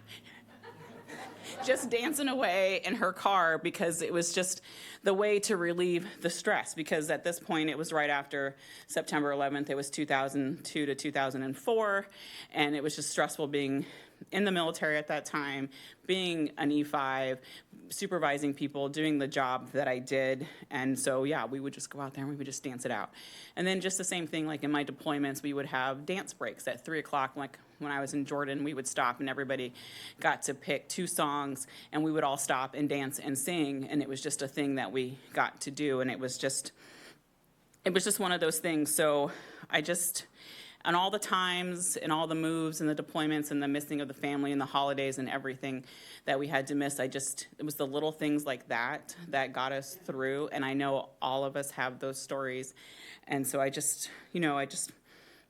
Just dancing away in her car because it was just the way to relieve the stress, because at this point it was right after September 11th. It was 2002 to 2004, and it was just stressful being in the military at that time, being an E5, supervising people, doing the job that I did. And so, yeah, we would just go out there and we would just dance it out. And then just the same thing, like in my deployments, we would have dance breaks at 3 o'clock. Like when I was in Jordan, we would stop and everybody got to pick 2 songs and we would all stop and dance and sing. And it was just a thing that we got to do. And it was just one of those things. So and all the times and all the moves and the deployments and the missing of the family and the holidays and everything that we had to miss, it was the little things like that that got us through. And I know all of us have those stories. And so I just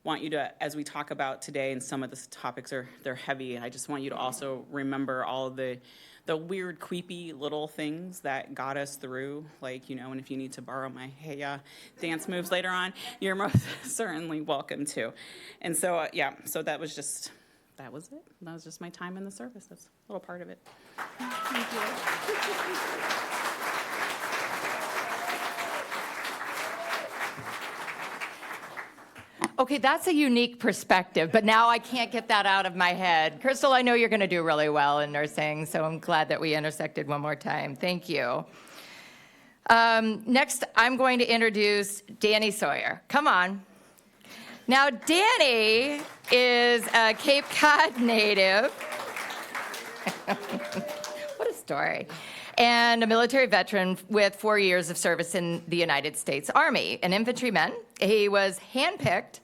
want you to, as we talk about today, and some of the topics they're heavy, I just want you to also remember all of the weird, creepy little things that got us through, like, you know, and if you need to borrow my Hey Ya dance moves later on, you're most certainly welcome to. And so, so that was it. That was just my time in the service. That's a little part of it. Thank you. Okay, that's a unique perspective, but now I can't get that out of my head. Crystal, I know you're going to do really well in nursing, so I'm glad that we intersected one more time. Thank you. Next, I'm going to introduce Danny Sawyer. Come on. Now, Danny is a Cape Cod native. What a story. And a military veteran with 4 years of service in the United States Army, an infantryman. He was handpicked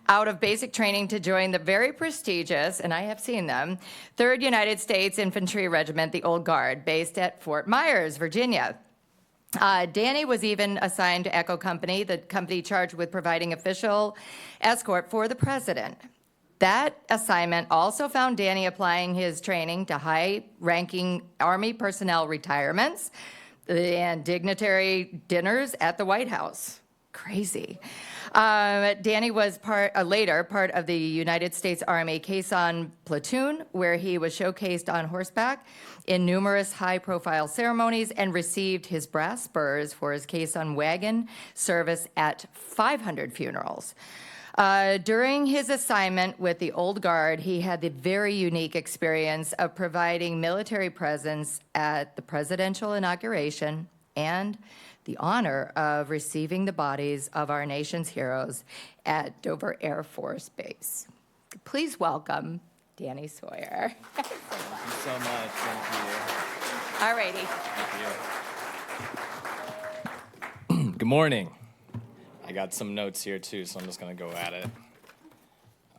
out of basic training to join the very prestigious, and I have seen them, 3rd United States Infantry Regiment, the Old Guard, based at Fort Myers, Virginia. Danny was even assigned to Echo Company, the company charged with providing official escort for the president. That assignment also found Danny applying his training to high-ranking Army personnel retirements and dignitary dinners at the White House. Crazy. Danny was later part of the United States Army Caisson platoon, where he was showcased on horseback in numerous high-profile ceremonies and received his brass spurs for his caisson wagon service at 500 funerals. During his assignment with the Old Guard, he had the very unique experience of providing military presence at the presidential inauguration and the honor of receiving the bodies of our nation's heroes at Dover Air Force Base. Please welcome Danny Sawyer. Thank you so much. Thank All righty. you. Thank you. Good morning. I got some notes here too, so I'm just going to go at it.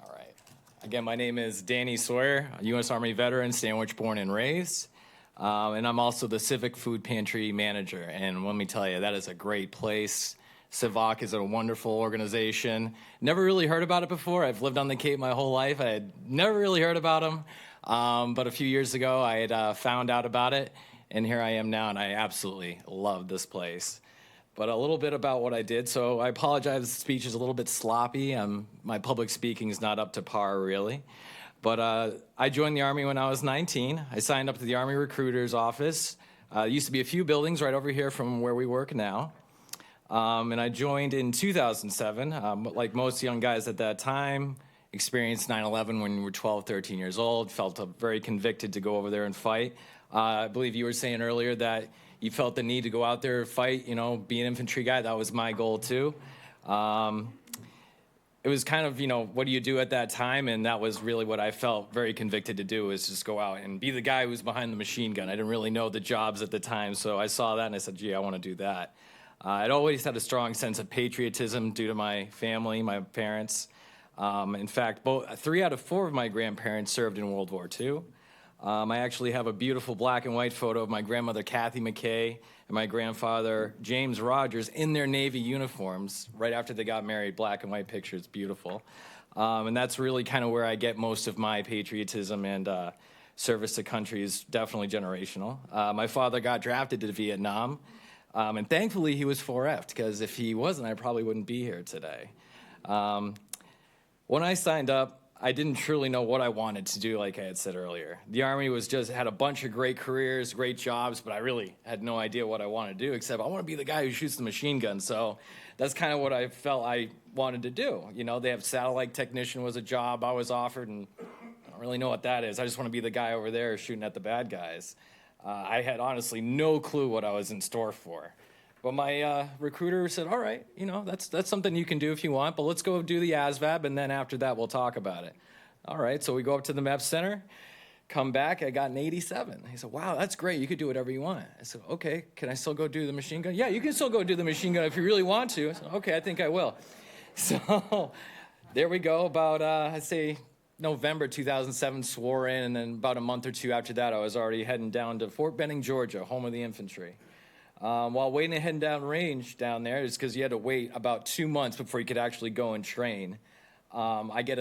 All right. Again, my name is Danny Sawyer, a U.S. Army veteran, Sandwich born and raised. And I'm also the Civic Food Pantry manager. And let me tell you, that is a great place. Civoc is a wonderful organization. Never really heard about it before. I've lived on the Cape my whole life. I had never really heard about them. But a few years ago, I had found out about it. And here I am now, and I absolutely love this place. But a little bit about what I did. So I apologize, the speech is a little bit sloppy. My public speaking is not up to par, really. But I joined the Army when I was 19. I signed up to the Army Recruiter's Office. Used to be a few buildings right over here from where we work now. And I joined in 2007. Like most young guys at that time, experienced 9/11 when we were 12, 13 years old, felt very convicted to go over there and fight. I believe you were saying earlier that you felt the need to go out there and fight, be an infantry guy. That was my goal too. It was kind of, what do you do at that time? And that was really what I felt very convicted to do, is just go out and be the guy who's behind the machine gun. I didn't really know the jobs at the time, so I saw that and I said, gee, I want to do that. I'd always had a strong sense of patriotism due to my family, my parents. In fact, 3 out of 4 of my grandparents served in World War II. I actually have a beautiful black and white photo of my grandmother, Kathy McKay, and my grandfather, James Rogers, in their Navy uniforms right after they got married. Black and white picture, it's beautiful. And that's really kind of where I get most of my patriotism, and service to country is definitely generational. My father got drafted to Vietnam, and thankfully he was 4F'd, because if he wasn't, I probably wouldn't be here today. When I signed up, I didn't truly know what I wanted to do, like I had said earlier. The Army had a bunch of great careers, great jobs, but I really had no idea what I wanted to do, except I want to be the guy who shoots the machine gun. So that's kind of what I felt I wanted to do. They have satellite technician was a job I was offered, and I don't really know what that is. I just want to be the guy over there shooting at the bad guys. I had honestly no clue what I was in store for. But my recruiter said, all right, that's something you can do if you want, but let's go do the ASVAB, and then after that, we'll talk about it. All right, so we go up to the MEP Center, come back, I got an 87. He said, wow, that's great, you could do whatever you want. I said, okay, can I still go do the machine gun? Yeah, you can still go do the machine gun if you really want to. I said, okay, I think I will. So there we go, about, I'd say, November 2007, swore in, and then about a month or two after that, I was already heading down to Fort Benning, Georgia, home of the infantry. While waiting and heading down range down there, it's because you had to wait about 2 months before you could actually go and train. I get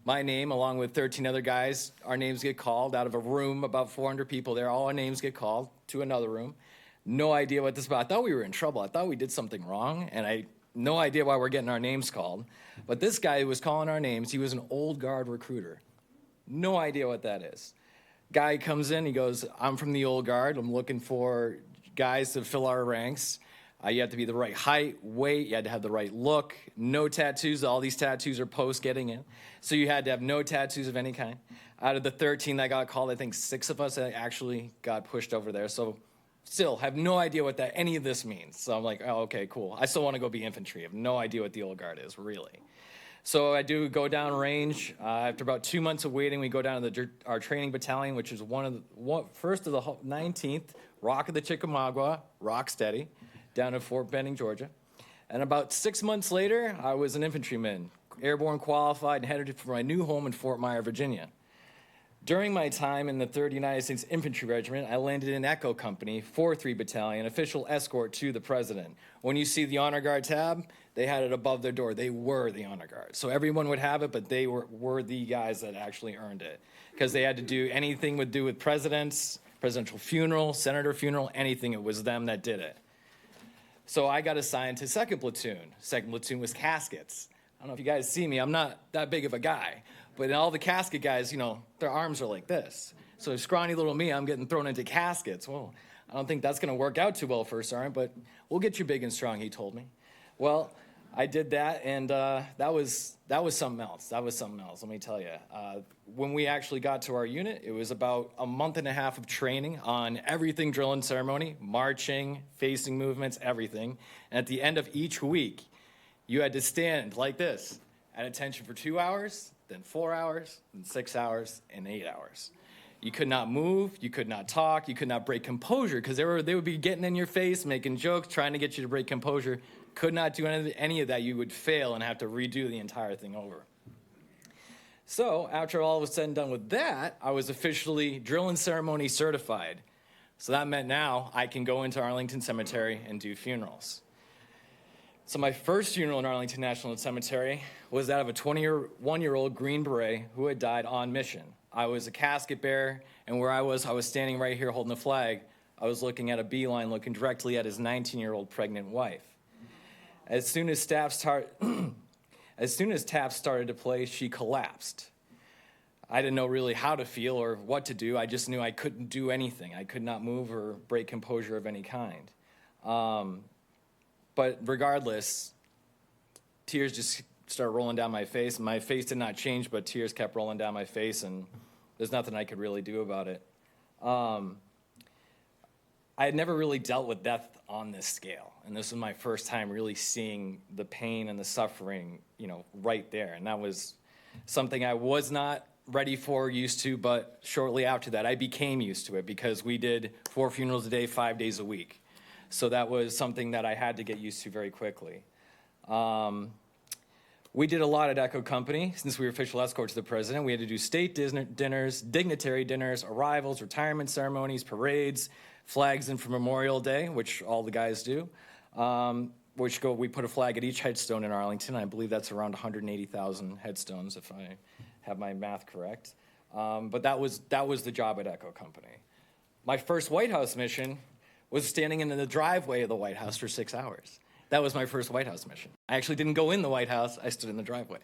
my name along with 13 other guys. Our names get called out of a room, about 400 people there. All our names get called to another room. No idea what this is about. I thought we were in trouble. I thought we did something wrong, and no idea why we're getting our names called. But this guy who was calling our names, he was an old guard recruiter. No idea what that is. Guy comes in, he goes, I'm from the old guard. I'm looking for guys to fill our ranks. You have to be the right height, weight, you had to have the right look, no tattoos. All these tattoos are post getting in. So you had to have no tattoos of any kind. Out of the 13 that got called, I think 6 of us actually got pushed over there. So still have no idea what any of this means. So I'm like, oh, okay, cool. I still want to go be infantry. I have no idea what the old guard is, really. So I do go down range. After about 2 months of waiting, we go down to our training battalion, which is first of the 19th, Rock of the Chickamauga, rock steady, down in Fort Benning, Georgia. And about 6 months later, I was an infantryman, airborne qualified, and headed for my new home in Fort Myer, Virginia. During my time in the 3rd United States Infantry Regiment, I landed in Echo Company, 4-3 Battalion, official escort to the President. When you see the Honor Guard tab, they had it above their door. They were the Honor Guard. So everyone would have it, but they were the guys that actually earned it. Because they had to do anything with presidents, presidential funeral, senator funeral, anything. It was them that did it. So I got assigned to 2nd Platoon. 2nd Platoon was caskets. I don't know if you guys see me. I'm not that big of a guy. But all the casket guys, you know, their arms are like this. So scrawny little me, I'm getting thrown into caskets. Well, I don't think that's going to work out too well for a sergeant, but we'll get you big and strong, he told me. Well, I did that, and that was something else. That was something else, let me tell you. When we actually got to our unit, it was about a month and a half of training on everything drill and ceremony, marching, facing movements, everything. And at the end of each week, you had to stand like this, at attention for 2 hours, then 4 hours, then 6 hours, and 8 hours. You could not move, you could not talk, you could not break composure, because they would be getting in your face, making jokes, trying to get you to break composure. Could not do any of that. You would fail and have to redo the entire thing over. So after all was said and done with that, I was officially drill and ceremony certified. So that meant now I can go into Arlington Cemetery and do funerals. So my first funeral in Arlington National Cemetery was that of a 21-year-old Green Beret who had died on mission. I was a casket bearer, and where I was standing right here holding the flag. I was looking at a beeline, looking directly at his 19-year-old pregnant wife. As soon as taps started to play, she collapsed. I didn't know really how to feel or what to do. I just knew I couldn't do anything. I could not move or break composure of any kind. But regardless, tears just started rolling down my face. My face did not change, but tears kept rolling down my face, and there's nothing I could really do about it. I had never really dealt with death on this scale, and this was my first time really seeing the pain and the suffering, you know, right there. And that was something I was not ready for, used to, but shortly after that, I became used to it because we did 4 funerals a day, 5 days a week. So that was something that I had to get used to very quickly. We did a lot at Echo Company. Since we were official escort to the president, we had to do state dinners, dignitary dinners, arrivals, retirement ceremonies, parades, flags in for Memorial Day, which all the guys do. We put a flag at each headstone in Arlington. I believe that's around 180,000 headstones, if I have my math correct. But that was the job at Echo Company. My first White House mission was standing in the driveway of the White House for 6 hours. That was my first White House mission. I actually didn't go in the White House. I stood in the driveway.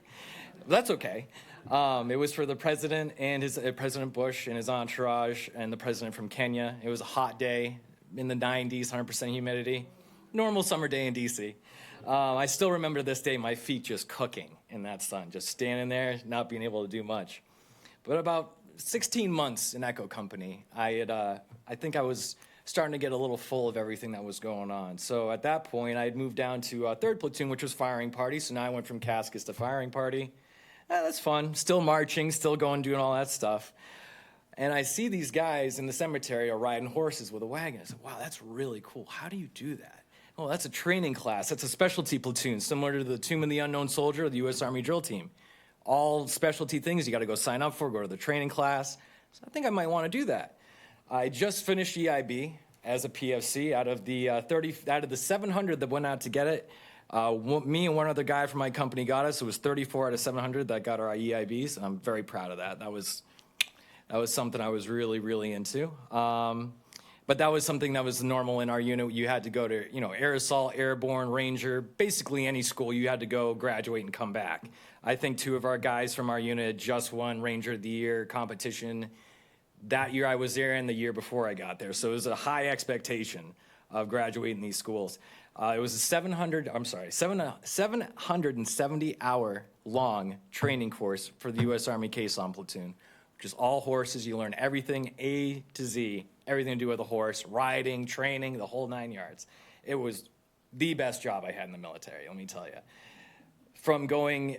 That's okay. It was for the president and President Bush and his entourage and the president from Kenya. It was a hot day in the 90s, 100% humidity. Normal summer day in D.C. I still remember this day, my feet just cooking in that sun, just standing there, not being able to do much. But about 16 months in Echo Company, I think I was starting to get a little full of everything that was going on. So at that point, I had moved down to 3rd Platoon, which was firing party. So now I went from caskets to firing party. That's fun. Still marching, still going, doing all that stuff. And I see these guys in the cemetery are riding horses with a wagon. I said, wow, that's really cool. How do you do that? Oh, that's a training class. That's a specialty platoon, similar to the Tomb of the Unknown Soldier or the U.S. Army drill team. All specialty things you got to go sign up for, go to the training class. So I think I might want to do that. I just finished EIB as a PFC out of the 700 that went out to get it. Me and one other guy from my company got us. It was 34 out of 700 that got our EIBs, and I'm very proud of that. That was something I was really, really into. But that was something that was normal in our unit. You had to go to, Air Assault, Airborne, Ranger, basically any school. You had to go graduate and come back. I think 2 of our guys from our unit had just won Ranger of the Year competition that year I was there and the year before I got there. So it was a high expectation of graduating these schools. It was a 770-hour long training course for the U.S. Army Caisson Platoon, which is all horses. You learn everything A to Z, everything to do with a horse, riding, training, the whole 9 yards. It was the best job I had in the military, let me tell you. From going,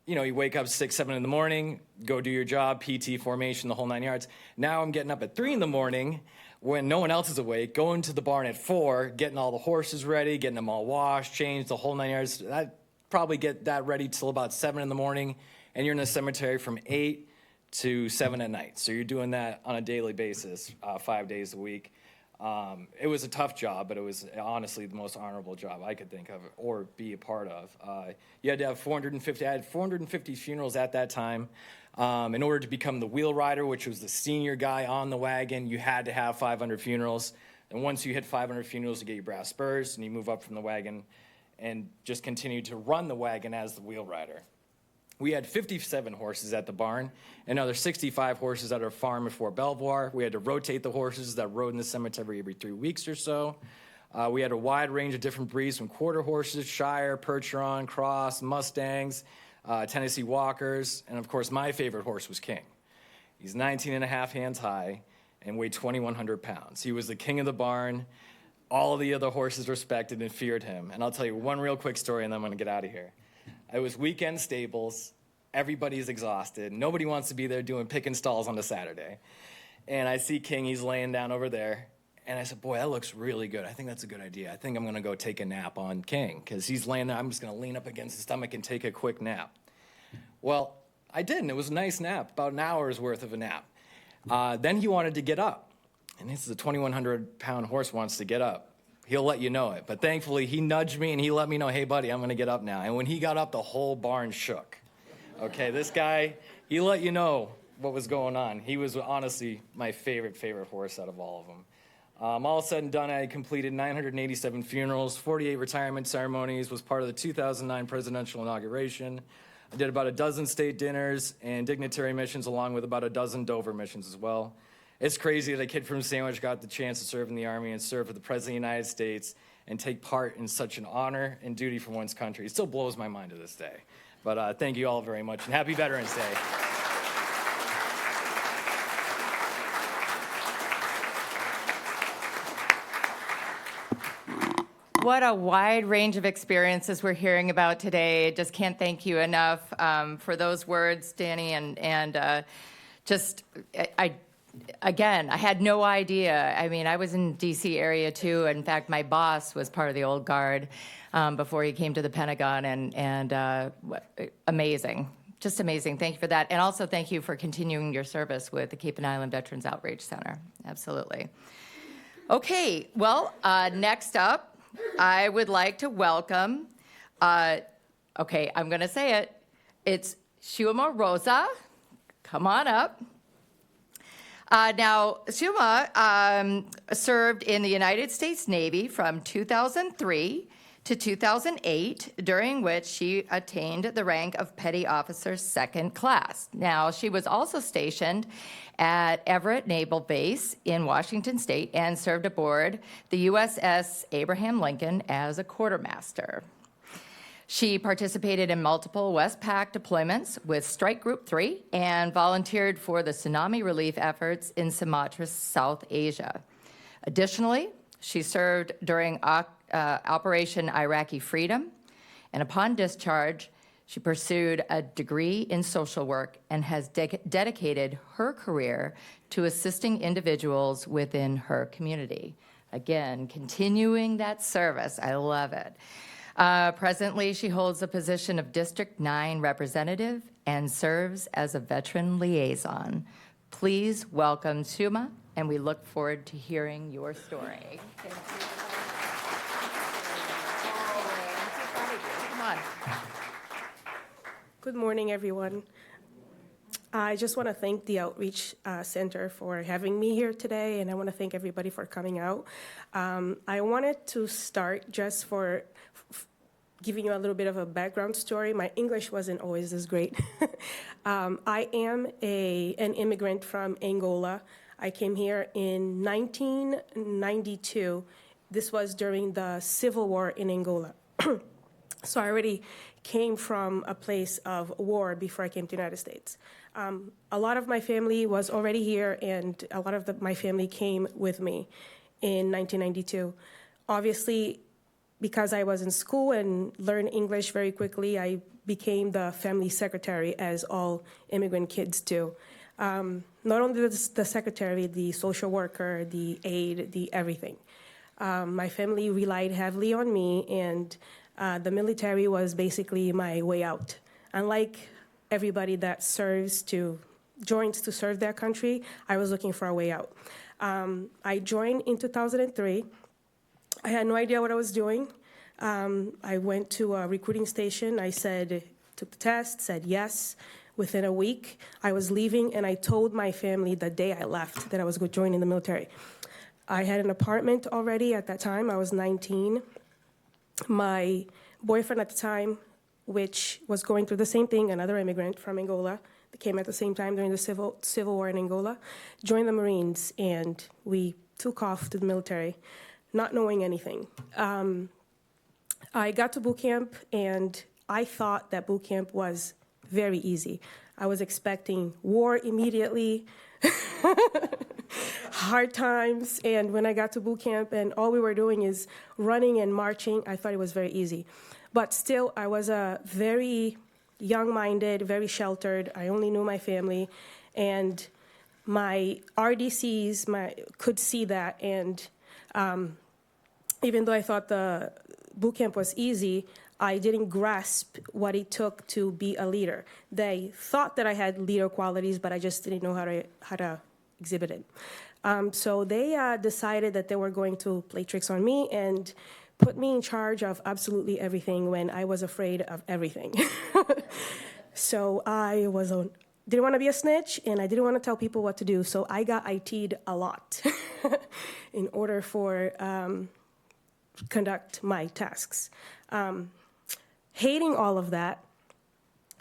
you wake up 6, 7 in the morning, go do your job, PT formation, the whole 9 yards. Now I'm getting up at 3 in the morning when no one else is awake, going to the barn at 4, getting all the horses ready, getting them all washed, changed, the whole 9 yards. I'd probably get that ready till about 7 in the morning, and you're in the cemetery from 8 to 7 at night. So you're doing that on a daily basis, 5 days a week. It was a tough job, but it was honestly the most honorable job I could think of or be a part of. You had to have 450, I had 450 funerals at that time. In order to become the wheel rider, which was the senior guy on the wagon, you had to have 500 funerals. And once you hit 500 funerals, you get your brass spurs, and you move up from the wagon and just continue to run the wagon as the wheel rider. We had 57 horses at the barn, another 65 horses at our farm at Fort Belvoir. We had to rotate the horses that rode in the cemetery every 3 weeks or so. We had a wide range of different breeds, from quarter horses, Shire, Percheron, Cross, Mustangs, Tennessee Walkers, and of course my favorite horse was King. He's 19 and a half hands high and weighed 2,100 pounds. He was the king of the barn. All the other horses respected and feared him. And I'll tell you one real quick story, and then I'm going to get out of here. It was weekend stables. Everybody's exhausted. Nobody wants to be there doing picking stalls on a Saturday. And I see King, he's laying down over there. And I said, boy, that looks really good. I think that's a good idea. I think I'm going to go take a nap on King, because he's laying there. I'm just going to lean up against his stomach and take a quick nap. Well, I did, and it was a nice nap, about an hour's worth of a nap. Then he wanted to get up. And this is a 2,100-pound horse wants to get up. He'll let you know it. But thankfully, he nudged me, and he let me know, hey, buddy, I'm going to get up now. And when he got up, the whole barn shook. Okay, this guy, he let you know what was going on. He was honestly my favorite horse out of all of them. All said and done, I completed 987 funerals, 48 retirement ceremonies, was part of the 2009 presidential inauguration. I did about a dozen state dinners and dignitary missions, along with about a dozen Dover missions as well. It's crazy that a kid from Sandwich got the chance to serve in the Army and serve for the President of the United States and take part in such an honor and duty for one's country. It still blows my mind to this day. But thank you all very much, and happy Veterans Day. What a wide range of experiences we're hearing about today. Just can't thank you enough for those words, Danny, and just, again, I had no idea. I mean, I was in D.C. area too. In fact, my boss was part of the old guard before he came to the Pentagon, and amazing, just amazing. Thank you for that, and also thank you for continuing your service with the Cape and Island Veterans Outreach Center. Absolutely. Okay, well, next up, I would like to welcome, okay, I'm going to say it. It's Shuma Rosa. Come on up. Now, Shuma served in the United States Navy from 2003 to 2008, during which she attained the rank of Petty Officer Second Class. Now, she was also stationed at Everett Naval Base in Washington State and served aboard the USS Abraham Lincoln as a quartermaster. She participated in multiple Westpac deployments with Strike Group 3 and volunteered for the tsunami relief efforts in Sumatra, South Asia. Additionally, she served during Operation Iraqi Freedom, and upon discharge, she pursued a degree in social work and has dedicated her career to assisting individuals within her community. Again, continuing that service. I love it. Presently, she holds the position of District 9 representative and serves as a veteran liaison. Please welcome Shuma, and we look forward to hearing your story. Thank you. Come on. Good morning, everyone. I just want to thank the Outreach Center for having me here today, and I want to thank everybody for coming out. I wanted to start just for giving you a little bit of a background story. My English wasn't always this great. I am an immigrant from Angola. I came here in 1992. This was during the Civil War in Angola. So I already came from a place of war before I came to the United States. A lot of my family was already here, and a lot of my family came with me in 1992. Obviously, because I was in school and learned English very quickly, I became the family secretary, as all immigrant kids do. Not only the secretary, the social worker, the aide, the everything. My family relied heavily on me, and the military was basically my way out. Unlike everybody that serves to joined to serve their country, I was looking for a way out. I joined in 2003. I had no idea what I was doing. I went to a recruiting station. I took the test, said yes. Within a week, I was leaving, and I told my family the day I left that I was going to join in the military. I had an apartment already at that time. I was 19. My boyfriend at the time, which was going through the same thing, another immigrant from Angola, that came at the same time during the civil war in Angola, joined the Marines, and we took off to the military, not knowing anything. I got to boot camp, and I thought that boot camp was very easy. I was expecting war immediately, hard times, and when I got to boot camp and all we were doing is running and marching, I thought it was very easy. But still, I was a very young-minded, very sheltered. I only knew my family, and my RDCs could see that, and even though I thought the boot camp was easy, I didn't grasp what it took to be a leader. They thought that I had leader qualities, but I just didn't know how to exhibit it. So they decided that they were going to play tricks on me and put me in charge of absolutely everything when I was afraid of everything. So I didn't want to be a snitch, and I didn't want to tell people what to do. So I got IT'd a lot in order for conduct my tasks. Hating all of that,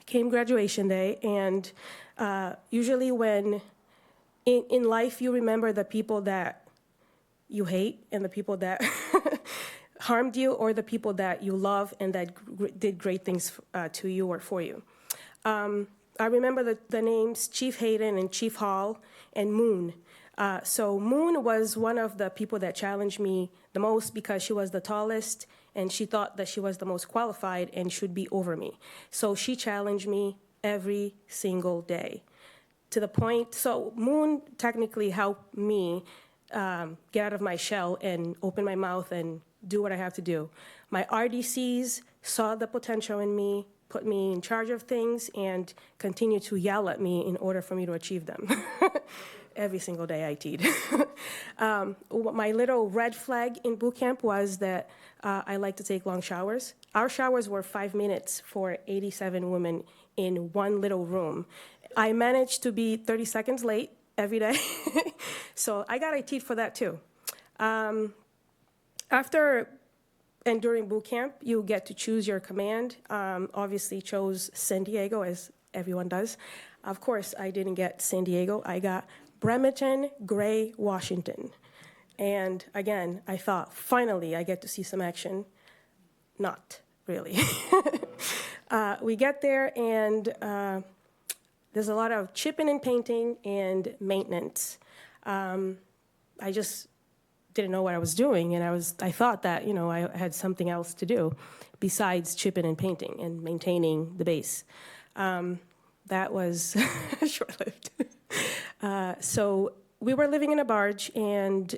came graduation day, and usually when in life you remember the people that you hate and the people that harmed you, or the people that you love and that did great things to you or for you. I remember the names Chief Hayden and Chief Hall and Moon. So Moon was one of the people that challenged me the most because she was the tallest, and she thought that she was the most qualified and should be over me. So she challenged me every single day to the point. So Moon technically helped me get out of my shell and open my mouth and do what I have to do. My RDCs saw the potential in me, put me in charge of things, and continue to yell at me in order for me to achieve them. Every single day I teed. My little red flag in boot camp was that I like to take long showers. Our showers were 5 minutes for 87 women in one little room. I managed to be 30 seconds late every day, so I got IT'd for that too. After and during boot camp, you get to choose your command. Obviously chose San Diego, as everyone does. Of course, I didn't get San Diego. I got Bremerton, Gray, Washington. And again, I thought, finally, I get to see some action. Not really. We get there, and there's a lot of chipping and painting and maintenance. I just didn't know what I was doing, and I thought that, I had something else to do besides chipping and painting and maintaining the base. That was short-lived. So we were living in a barge, and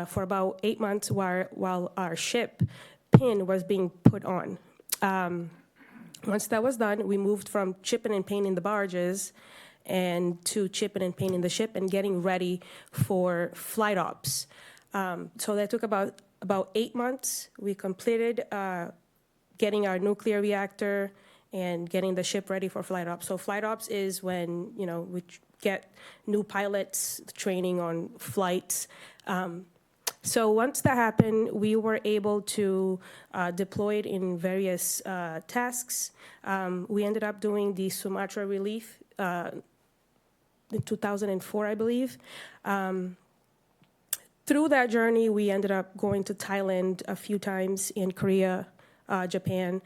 for about 8 months while our ship pin was being put on. Once that was done, we moved from chipping and painting the barges and to chipping and painting the ship and getting ready for flight ops. So that took about 8 months. We completed getting our nuclear reactor and getting the ship ready for flight ops. So flight ops is when, we get new pilots training on flights. So once that happened, we were able to deploy it in various tasks. We ended up doing the Sumatra relief in 2004, I believe. Through that journey, we ended up going to Thailand a few times, in Korea, Japan.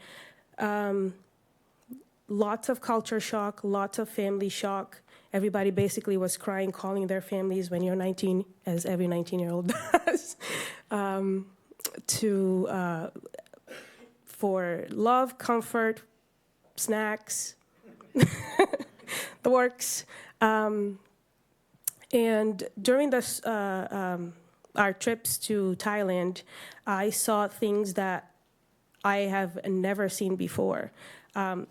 Lots of culture shock, lots of family shock. Everybody basically was crying, calling their families when you're 19, as every 19-year-old does, for love, comfort, snacks, the works. And during this, our trips to Thailand, I saw things that I have never seen before.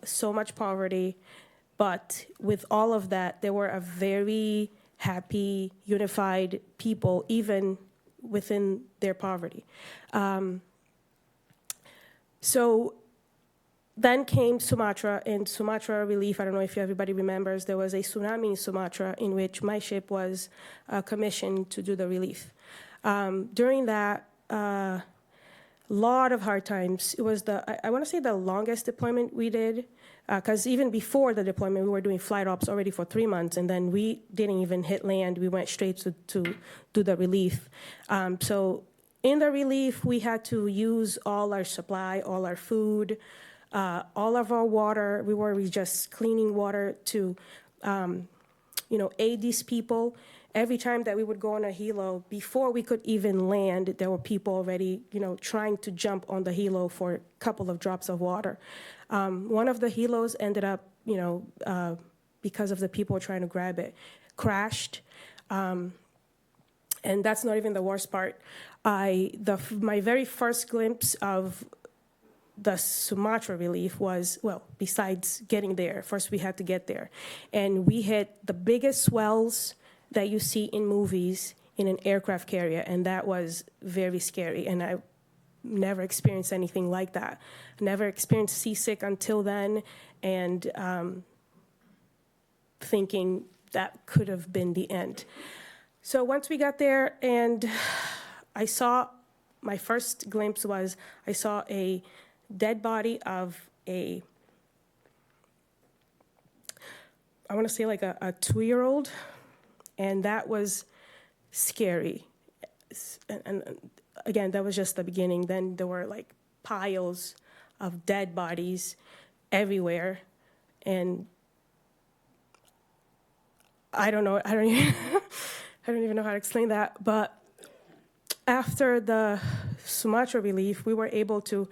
So much poverty, But with all of that, they were a very happy, unified people, even within their poverty. So then came Sumatra, and Sumatra relief. I don't know if everybody remembers, there was a tsunami in Sumatra in which my ship was commissioned to do the relief. During that, lot of hard times. It was I want to say the longest deployment we did, because even before the deployment, we were doing flight ops already for 3 months, and then we didn't even hit land. We went straight to do the relief. So in the relief, we had to use all our supply, all our food, all of our water. We were just cleaning water to, aid these people. Every time that we would go on a helo, before we could even land, there were people already, trying to jump on the helo for a couple of drops of water. One of the helos ended up, because of the people trying to grab it, crashed. And that's not even the worst part. My very first glimpse of the Sumatra relief was, well, besides getting there, first we had to get there. And we hit the biggest swells that you see in movies in an aircraft carrier, and that was very scary. And I never experienced anything like that. Never experienced seasick until then, and thinking that could have been the end. So once we got there, and my first glimpse was, I saw a dead body of I want to say like a 2-year-old, and that was scary. And again, that was just the beginning. Then there were like piles of dead bodies everywhere, and I don't even know how to explain that. But after the Sumatra relief, we were able to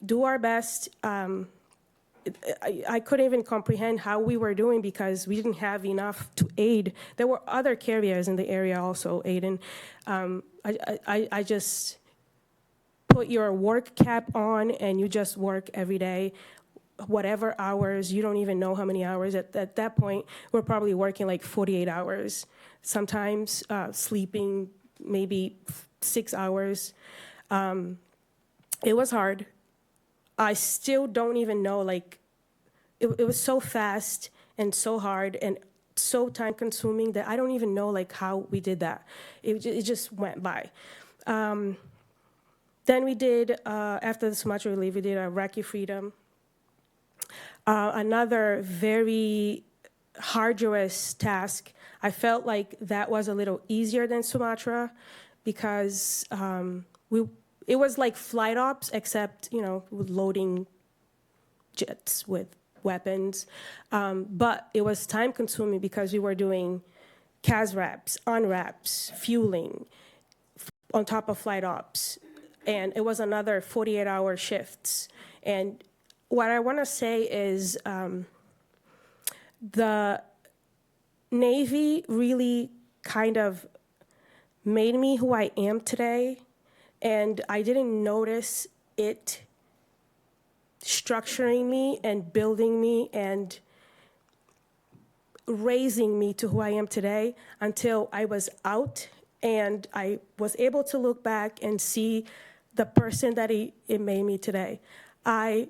do our best. I couldn't even comprehend how we were doing because we didn't have enough to aid. There were other carriers in the area also aiding. I just put your work cap on and you just work every day, whatever hours. You don't even know how many hours. At that point, we're probably working like 48 hours, sometimes sleeping maybe 6 hours. It was hard. I still don't even know, like, it was so fast and so hard and so time consuming that I don't even know like how we did that. It just went by. Then we did, after the Sumatra relief, we did Iraqi freedom. Another very arduous task. I felt like that was a little easier than Sumatra because it was like flight ops, except, with loading jets with weapons. But it was time consuming because we were doing CAS wraps, unwraps, fueling on top of flight ops. And it was another 48-hour shifts. And what I want to say is the Navy really kind of made me who I am today. And I didn't notice it structuring me and building me and raising me to who I am today until I was out and I was able to look back and see the person that it made me today. I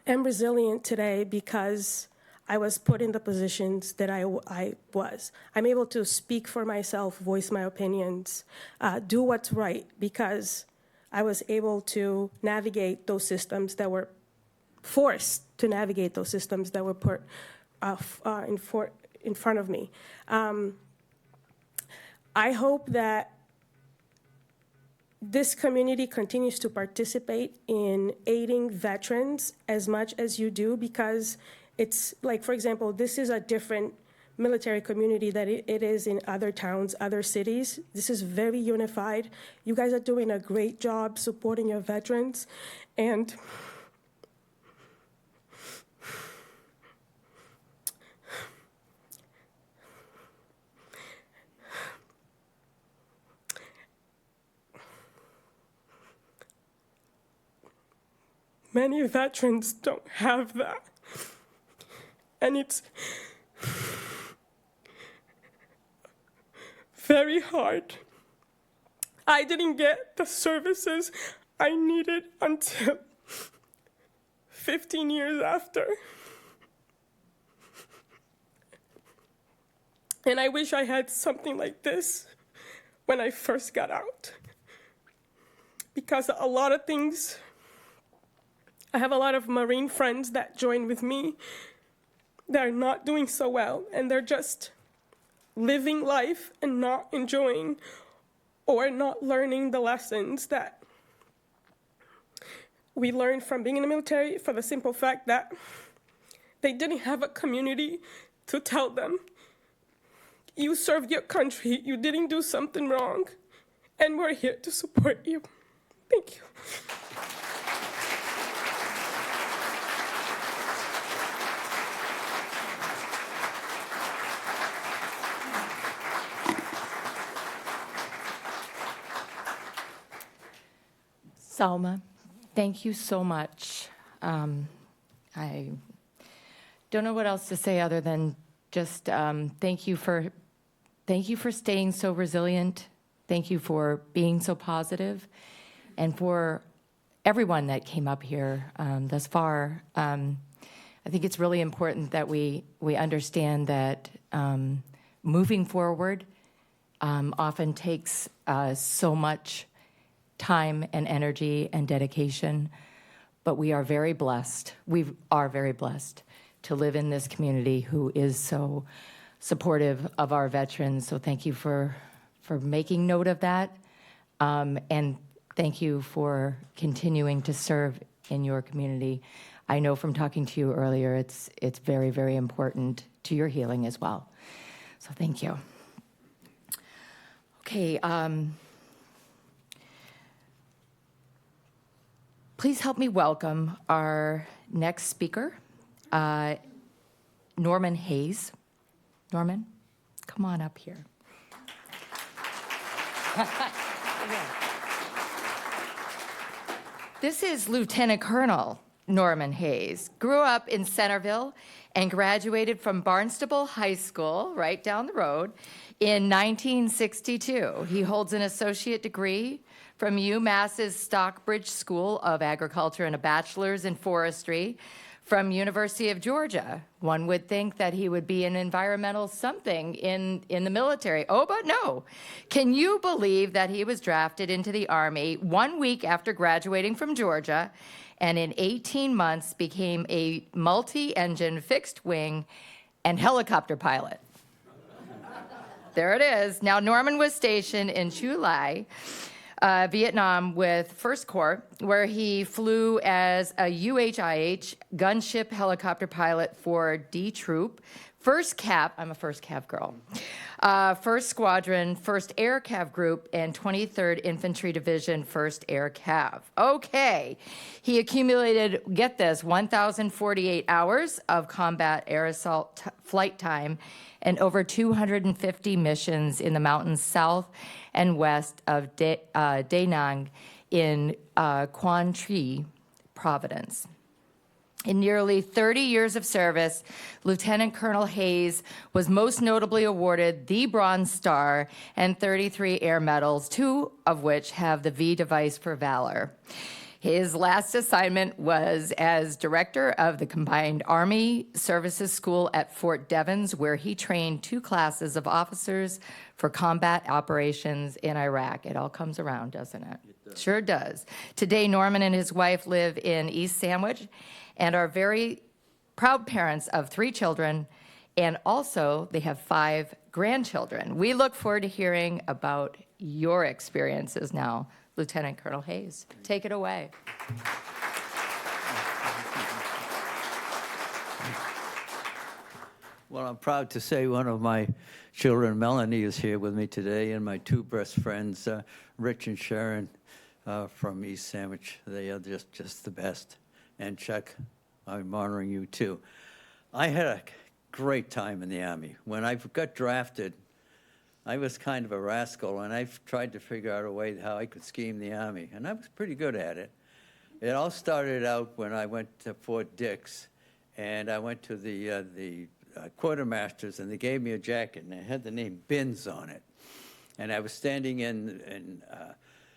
am resilient today because I was put in the positions that I was. I'm able to speak for myself, voice my opinions, do what's right because I was able to navigate those systems that were forced to navigate those systems that were put in front of me. I hope that this community continues to participate in aiding veterans as much as you do because it's like, for example, this is a different military community that it is in other towns, other cities. This is very unified. You guys are doing a great job supporting your veterans. And many veterans don't have that. And it's very hard. I didn't get the services I needed until 15 years after. And I wish I had something like this when I first got out. Because a lot of things, I have a lot of Marine friends that join with me that are not doing so well, and they're just living life and not enjoying or not learning the lessons that we learned from being in the military, for the simple fact that they didn't have a community to tell them, you served your country, you didn't do something wrong, and we're here to support you. Thank you. Salma, thank you so much. I don't know what else to say other than just thank you for staying so resilient. Thank you for being so positive, and for everyone that came up here thus far. I think it's really important that we understand that moving forward often takes so much time and energy and dedication, but we are very blessed. We are very blessed to live in this community who is so supportive of our veterans. So thank you for making note of that, and thank you for continuing to serve in your community. I know from talking to you earlier, it's very, very important to your healing as well. So thank you. Okay. Please help me welcome our next speaker, Norman Hayes. Norman, come on up here. This is Lieutenant Colonel Norman Hayes. Grew up in Centerville and graduated from Barnstable High School, right down the road, in 1962. He holds an associate degree from UMass's Stockbridge School of Agriculture and a bachelor's in forestry from University of Georgia. One would think that he would be an environmental something in the military. Oh, but no. Can you believe that he was drafted into the Army 1 week after graduating from Georgia, and in 18 months became a multi-engine fixed wing and helicopter pilot? There it is. Now, Norman was stationed in Chu Lai, Vietnam with 1st Corps, where he flew as a UHIH gunship helicopter pilot for D Troop, 1st Cav, I'm a 1st Cav girl, 1st Squadron, 1st Air Cav Group, and 23rd Infantry Division, 1st Air Cav. Okay, he accumulated, get this, 1,048 hours of combat air assault flight time and over 250 missions in the mountains south and west of Da Nang in Quang Tri Province. In nearly 30 years of service, Lieutenant Colonel Hayes was most notably awarded the Bronze Star and 33 Air Medals, 2 of which have the V device for valor. His last assignment was as director of the Combined Army Services School at Fort Devens, where he trained 2 classes of officers for combat operations in Iraq. It all comes around, doesn't it? It does. Sure does. Today, Norman and his wife live in East Sandwich and are very proud parents of 3 children, and also they have 5 grandchildren. We look forward to hearing about your experiences now. Lieutenant Colonel Hayes, take it away. Well, I'm proud to say one of my children, Melanie, is here with me today, and my 2 best friends, Rich and Sharon from East Sandwich. They are just the best. And Chuck, I'm honoring you too. I had a great time in the Army. When I got drafted, I was kind of a rascal, and I tried to figure out a way how I could scheme the Army, and I was pretty good at it. It all started out when I went to Fort Dix, And I went to the quartermasters, and they gave me a jacket, and it had the name Binns on it. And I was standing in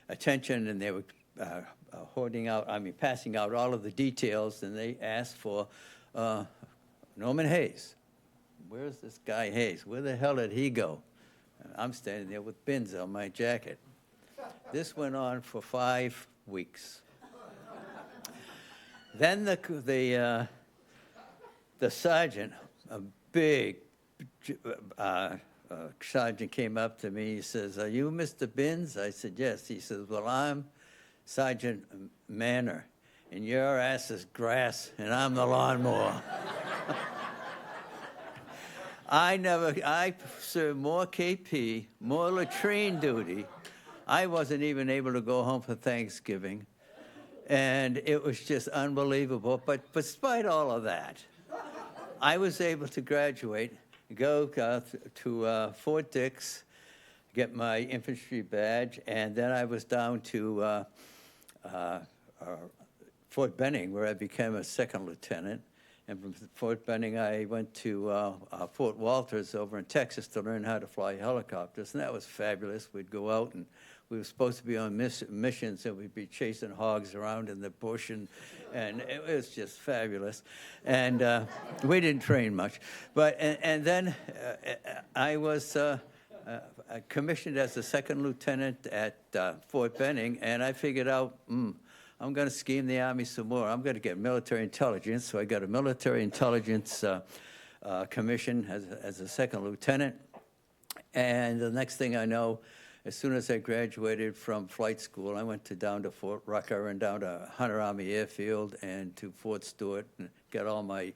attention, and they were passing out all of the details, and they asked for Norman Hayes. Where's this guy Hayes? Where the hell did he go? And I'm standing there with Binns on my jacket. This went on for 5 weeks. Then the sergeant, a big sergeant, came up to me. He says, "Are you Mr. Binns?" I said, "Yes." He says, "Well, I'm Sergeant Manor, and your ass is grass, and I'm the lawnmower." I served more KP, more latrine duty. I wasn't even able to go home for Thanksgiving. And it was just unbelievable. But despite all of that, I was able to graduate, go to Fort Dix, get my infantry badge, and then I was down to Fort Benning, where I became a second lieutenant. And from Fort Benning, I went to Fort Walters over in Texas to learn how to fly helicopters, and that was fabulous. We'd go out, and we were supposed to be on missions, and we'd be chasing hogs around in the bush, and it was just fabulous. And we didn't train much. But and then I was commissioned as a second lieutenant at Fort Benning, and I figured out, I'm going to scheme the Army some more. I'm going to get military intelligence. So I got a military intelligence commission as a second lieutenant. And the next thing I know, as soon as I graduated from flight school, I went down to Fort Rucker and down to Hunter Army Airfield and to Fort Stewart and got all my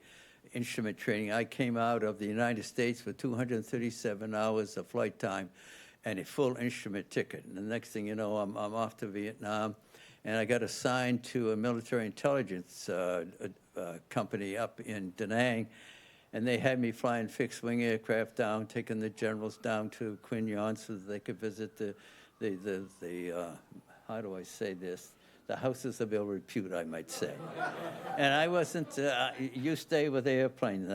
instrument training. I came out of the United States with 237 hours of flight time and a full instrument ticket. And the next thing you know, I'm off to Vietnam. And I got assigned to a military intelligence company up in Da Nang, and they had me flying fixed-wing aircraft down, taking the generals down to Quin Yon so that they could visit the how do I say this? The houses of ill repute, I might say. And I wasn't, you stay with the airplane,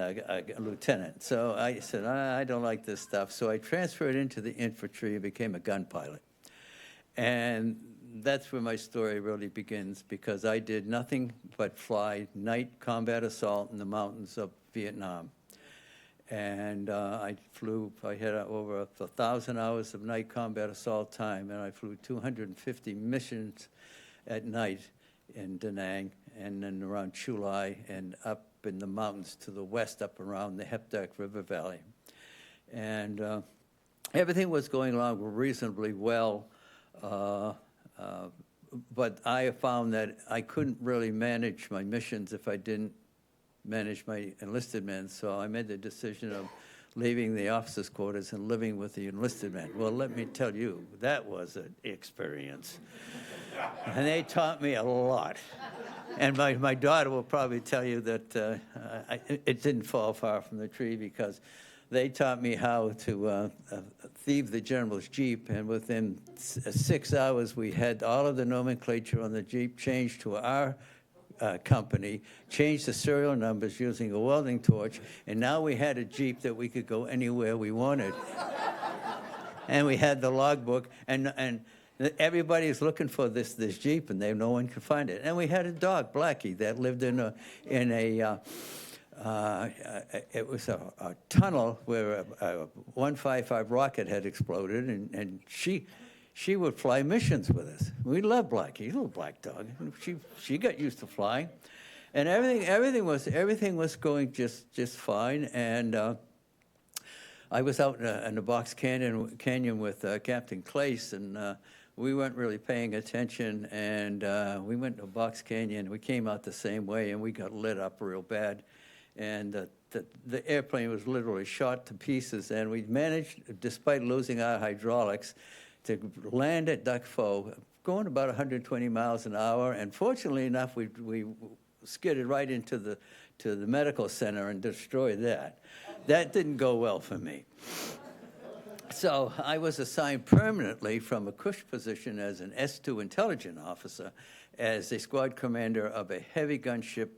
Lieutenant. So I said, I don't like this stuff. So I transferred into the infantry and became a gun pilot. And that's where my story really begins, because I did nothing but fly night combat assault in the mountains of Vietnam. And I had over 1,000 hours of night combat assault time, and I flew 250 missions at night in Da Nang and then around Chu Lai and up in the mountains to the west, up around the Hepdak River Valley. And everything was going along reasonably well. But I found that I couldn't really manage my missions if I didn't manage my enlisted men, so I made the decision of leaving the officers' quarters and living with the enlisted men. Well, let me tell you, that was an experience. And they taught me a lot. And my daughter will probably tell you that it didn't fall far from the tree, because they taught me how to thieve the general's Jeep, and within 6 hours, we had all of the nomenclature on the Jeep changed to our company, changed the serial numbers using a welding torch, and now we had a Jeep that we could go anywhere we wanted. And we had the logbook, and everybody's looking for this Jeep, and no one could find it. And we had a dog, Blackie, that lived in a it was a tunnel where a 155 rocket had exploded, and she would fly missions with us. We loved Blackie, little black dog. She got used to flying, and everything was going just fine. And I was out in the Box Canyon with Captain Clace, and we weren't really paying attention. And we went to Box Canyon. We came out the same way, and we got lit up real bad. And the airplane was literally shot to pieces, and we managed, despite losing our hydraulics, to land at Duck Pho, going about 120 miles an hour. And fortunately enough, we skidded right into the medical center and destroyed that. That didn't go well for me. So I was assigned permanently from a cush position as an S2 intelligence officer as a squad commander of a heavy gunship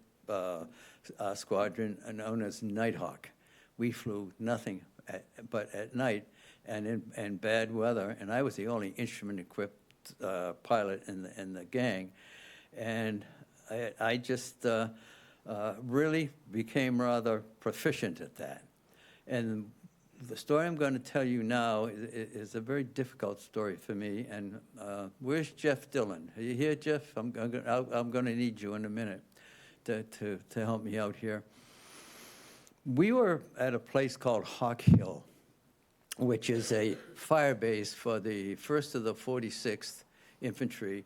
squadron known as Nighthawk. We flew nothing but at night and in bad weather, and I was the only instrument-equipped pilot in the gang. And I just really became rather proficient at that. And the story I'm going to tell you now is a very difficult story for me. And where's Jeff Dillon? Are you here, Jeff? I'm going to need you in a minute to help me out here. We were at a place called Hawk Hill, which is a fire base for the 1st of the 46th Infantry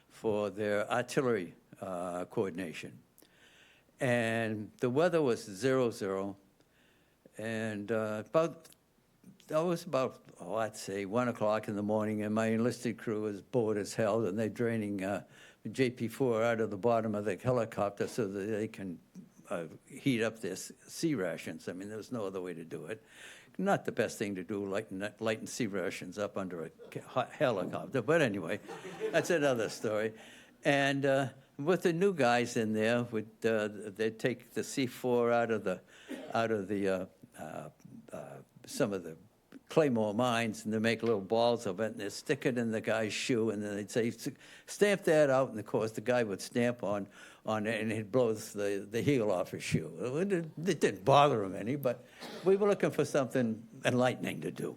for their artillery coordination. And the weather was 0-0. And I'd say 1 o'clock in the morning, and my enlisted crew was bored as hell, and they're draining JP4 out of the bottom of the helicopter so that they can heat up their sea rations. I mean, there's no other way to do it. Not the best thing to do, lighten sea rations up under a helicopter. But anyway, that's another story. And with the new guys in there, they'd take the C4 out of the some of the claymore mines, and they make little balls of it, and they stick it in the guy's shoe, and then they'd say, stamp that out, and of course the guy would stamp on it, and he'd blow the heel off his shoe. It didn't bother him any, but we were looking for something enlightening to do.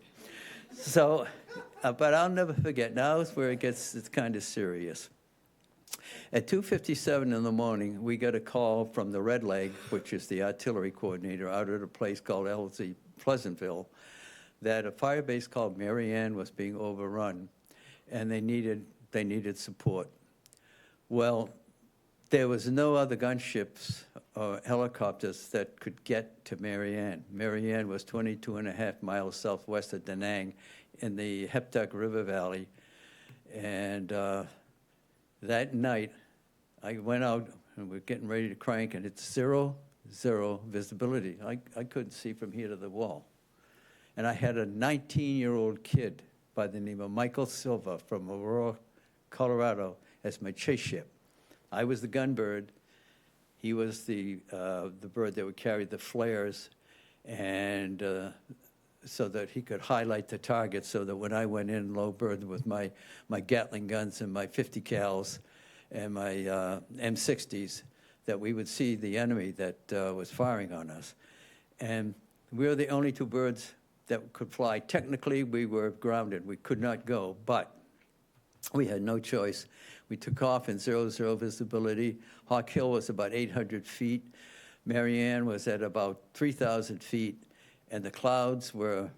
So, but I'll never forget, now is where it's kind of serious. At 2:57 in the morning, we got a call from the Red Leg, which is the artillery coordinator out at a place called LZ Pleasantville, that a fire base called Marianne was being overrun, and they needed support. Well, there was no other gunships or helicopters that could get to Marianne. Marianne was 22.5 miles southwest of Da Nang in the Heptuck River Valley, and that night, I went out, and we're getting ready to crank, and it's 0 visibility. I couldn't see from here to the wall. And I had a 19-year-old kid by the name of Michael Silva from Aurora, Colorado, as my chase ship. I was the gunbird. He was the bird that would carry the flares, and so that he could highlight the target, so that when I went in low bird with my Gatling guns and my 50 cals and my M60s, that we would see the enemy that was firing on us. And we were the only two birds that could fly. Technically, we were grounded. We could not go, but we had no choice. We took off in 0 visibility. Hawk Hill was about 800 feet. Marianne was at about 3,000 feet. And the clouds were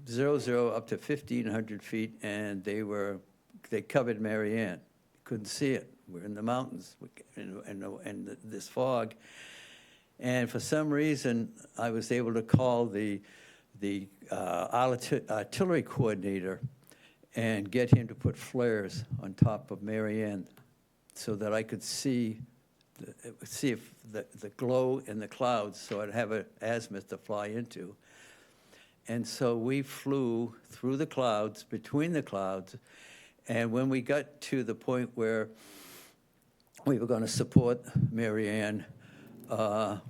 0 up to 1,500 feet, and they covered Marianne. Couldn't see it. We're in the mountains and this fog. And for some reason, I was able to call the artillery coordinator and get him to put flares on top of Marianne so that I could see if the glow in the clouds, so I'd have an azimuth to fly into. And so we flew through the clouds, between the clouds, and when we got to the point where we were going to support Marianne,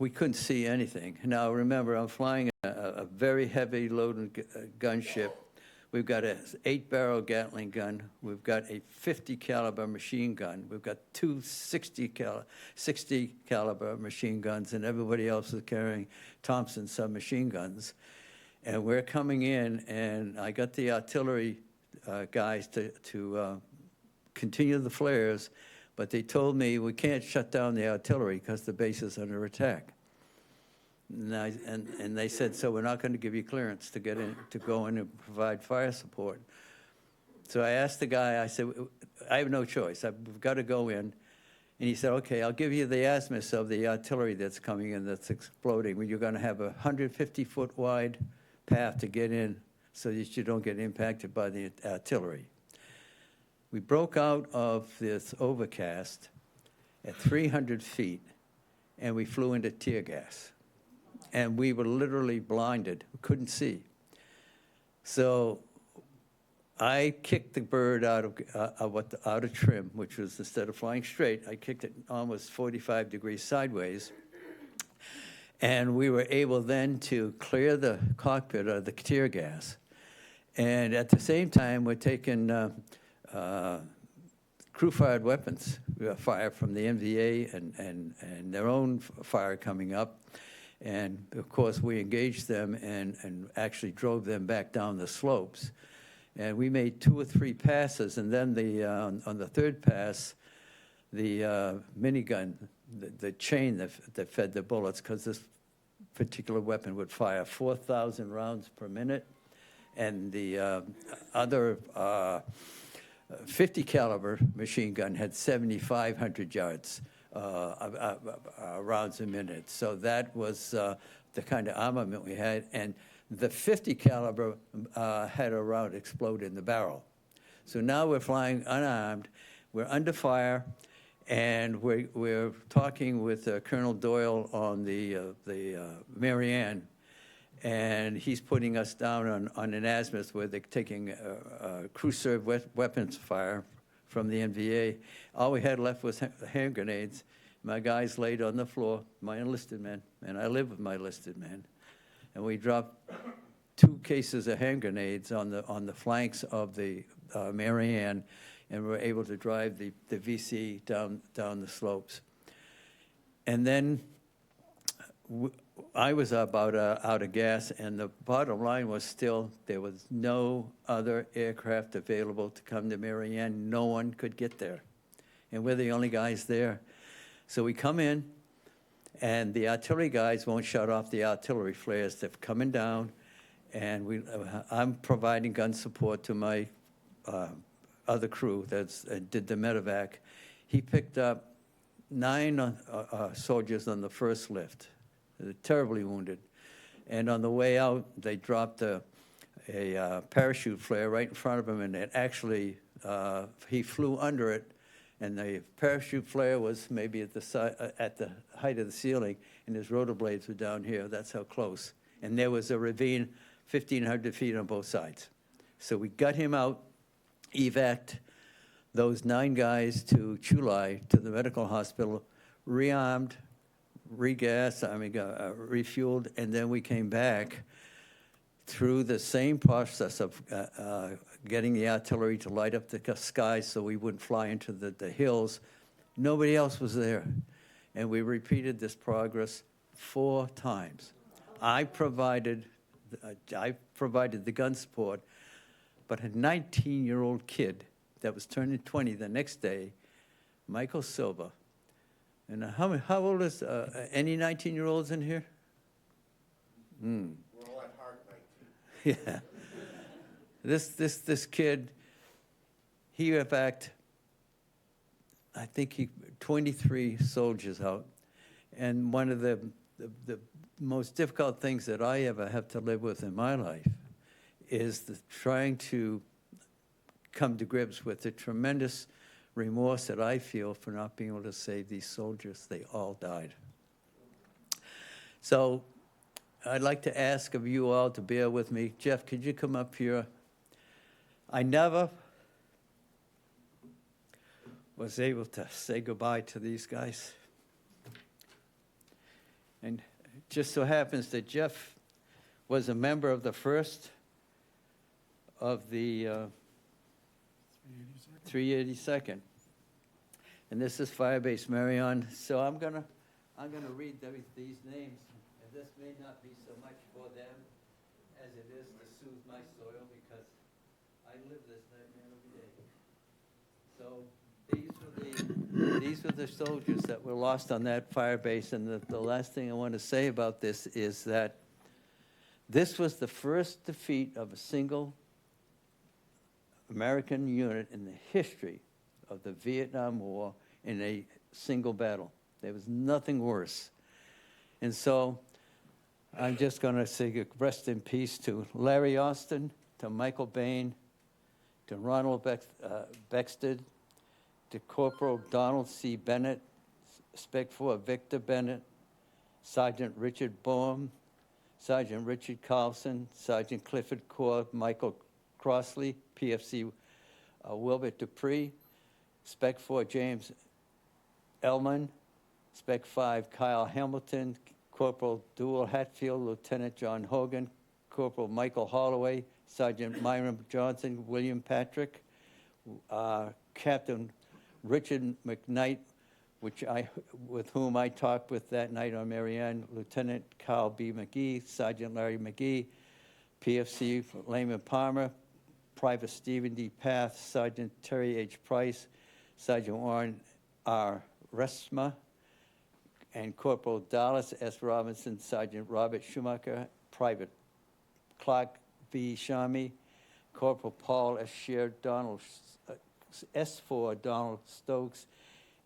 we couldn't see anything. Now, remember, I'm flying a very heavy loaded gunship. We've got an 8-barrel Gatling gun. We've got a 50 caliber machine gun. We've got two 60 caliber machine guns, and everybody else is carrying Thompson submachine guns. And we're coming in, and I got the artillery guys to continue the flares, but they told me we can't shut down the artillery because the base is under attack. And they said, so we're not going to give you clearance to get in, to go in and provide fire support. So I asked the guy, I said, I have no choice. I've got to go in. And he said, okay, I'll give you the azimuth of the artillery that's coming in that's exploding. Well, you're going to have a 150-foot wide path to get in so that you don't get impacted by the artillery. We broke out of this overcast at 300 feet, and we flew into tear gas. And we were literally blinded. We couldn't see. So I kicked the bird out of trim, which was, instead of flying straight, I kicked it almost 45 degrees sideways. And we were able then to clear the cockpit of the tear gas. And at the same time, we're taking crew-fired weapons, fire from the NVA and their own fire coming up. And of course, we engaged them and actually drove them back down the slopes. And we made 2 or 3 passes, and then on the third pass, the minigun, the chain that fed the bullets, because this particular weapon would fire 4,000 rounds per minute, and the other 50 caliber machine gun had 7,500 yards rounds a minute. So that was the kind of armament we had, and the 50 caliber had a round explode in the barrel. So now we're flying unarmed, we're under fire, and we're talking with Colonel Doyle on the Marianne, and he's putting us down on an azimuth where they're taking crew-served weapons fire from the NVA. All we had left was hand grenades. My guys laid on the floor, my enlisted men, and I live with my enlisted men. And we dropped 2 cases of hand grenades on the flanks of the Marianne, and were able to drive the VC down the slopes. And then I was about out of gas, and the bottom line was still there was no other aircraft available to come to Marianne. No one could get there, and we're the only guys there. So we come in, and the artillery guys won't shut off the artillery flares. They're coming down, and I'm providing gun support to my other crew that did the medevac. He picked up 9 soldiers on the first lift, terribly wounded. And on the way out, they dropped a parachute flare right in front of him, and it actually, he flew under it, and the parachute flare was maybe at the height of the ceiling, and his rotor blades were down here. That's how close. And there was a ravine 1,500 feet on both sides. So we got him out, evac'd those 9 guys to Chulai, to the medical hospital, rearmed, regassed, refueled, and then we came back through the same process of getting the artillery to light up the skies so we wouldn't fly into the hills. Nobody else was there. And we repeated this progress 4 times. I provided the gun support, but a 19-year-old kid that was turning 20 the next day, Michael Silva. And how old is any 19-year-olds in here? We're all at heart 19. Yeah. This kid, he evac'd, I think 23 soldiers out. And one of the most difficult things that I ever have to live with in my life is trying to come to grips with the tremendous remorse that I feel for not being able to save these soldiers. They all died. So I'd like to ask of you all to bear with me. Jeff, could you come up here? I never was able to say goodbye to these guys. And it just so happens that Jeff was a member of the first of the 382nd. And this is Firebase Marion. So I'm gonna read these names, and this may not be so much for them as it is to soothe my soil, because I live this nightmare every day. So these were the soldiers that were lost on that firebase. And the last thing I want to say about this is that this was the first defeat of a single American unit in the history of the Vietnam War in a single battle. There was nothing worse. And so I'm just going to say rest in peace to Larry Austin, to Michael Bain, to Ronald Bexted, to Corporal Donald C. Bennett, Spec 4 Victor Bennett, Sergeant Richard Boehm, Sergeant Richard Carlson, Sergeant Clifford Core, Michael Crossley, PFC Wilbert Dupree, Spec 4 James Elman, Spec 5 Kyle Hamilton, Corporal Dual Hatfield, Lieutenant John Hogan, Corporal Michael Holloway, Sergeant Myron Johnson, William Patrick, Captain Richard McKnight, with whom I talked with that night on Marianne, Lieutenant Carl B. McGee, Sergeant Larry McGee, PFC Layman Palmer, Private Stephen D. Path, Sergeant Terry H. Price, Sergeant Warren R. Resma, and Corporal Dallas S. Robinson, Sergeant Robert Schumacher, Private Clark V. Shami, Corporal Paul S. Shear, Donald S4 Donald Stokes,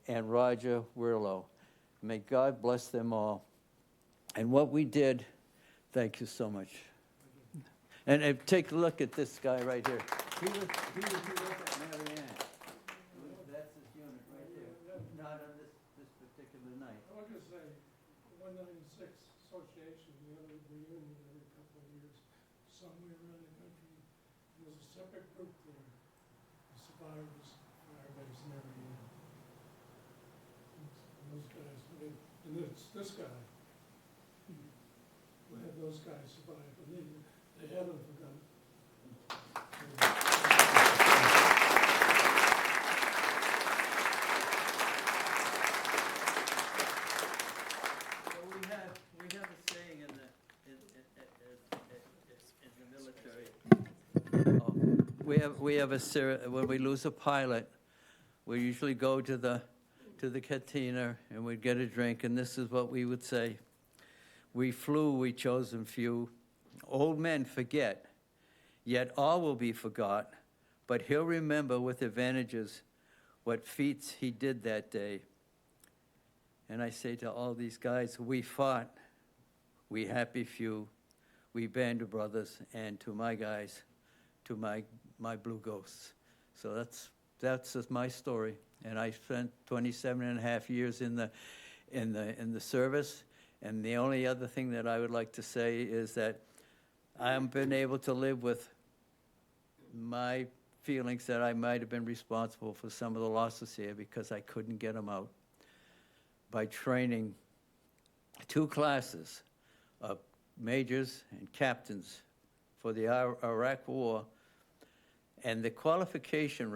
and Roger Wirlow. May God bless them all. And what we did, thank you so much. And take a look at this guy right here. He was at Marianne. That's his unit right there. Not on this particular night. I was going to say, 196 Association, we have a reunion every couple of years, somewhere around the country. There's a separate group there, the survivors, firebase and everything. Those guys, and it's this guy, who had those guys survive, and they haven't forgotten. We have a saying in the military. We have when we lose a pilot, we usually go to the cantina and we'd get a drink, and this is what we would say: "We flew, we chosen few. Old men forget, yet all will be forgot. But he'll remember with advantages what feats he did that day." And I say to all these guys, we fought, we happy few, we band of brothers, and to my guys, to my blue ghosts. So that's just my story. And I spent 27 and a half years in the service. And the only other thing that I would like to say is that I haven't been able to live with my feelings that I might have been responsible for some of the losses here because I couldn't get them out. By training 2 classes of majors and captains for the Iraq War, and the qualification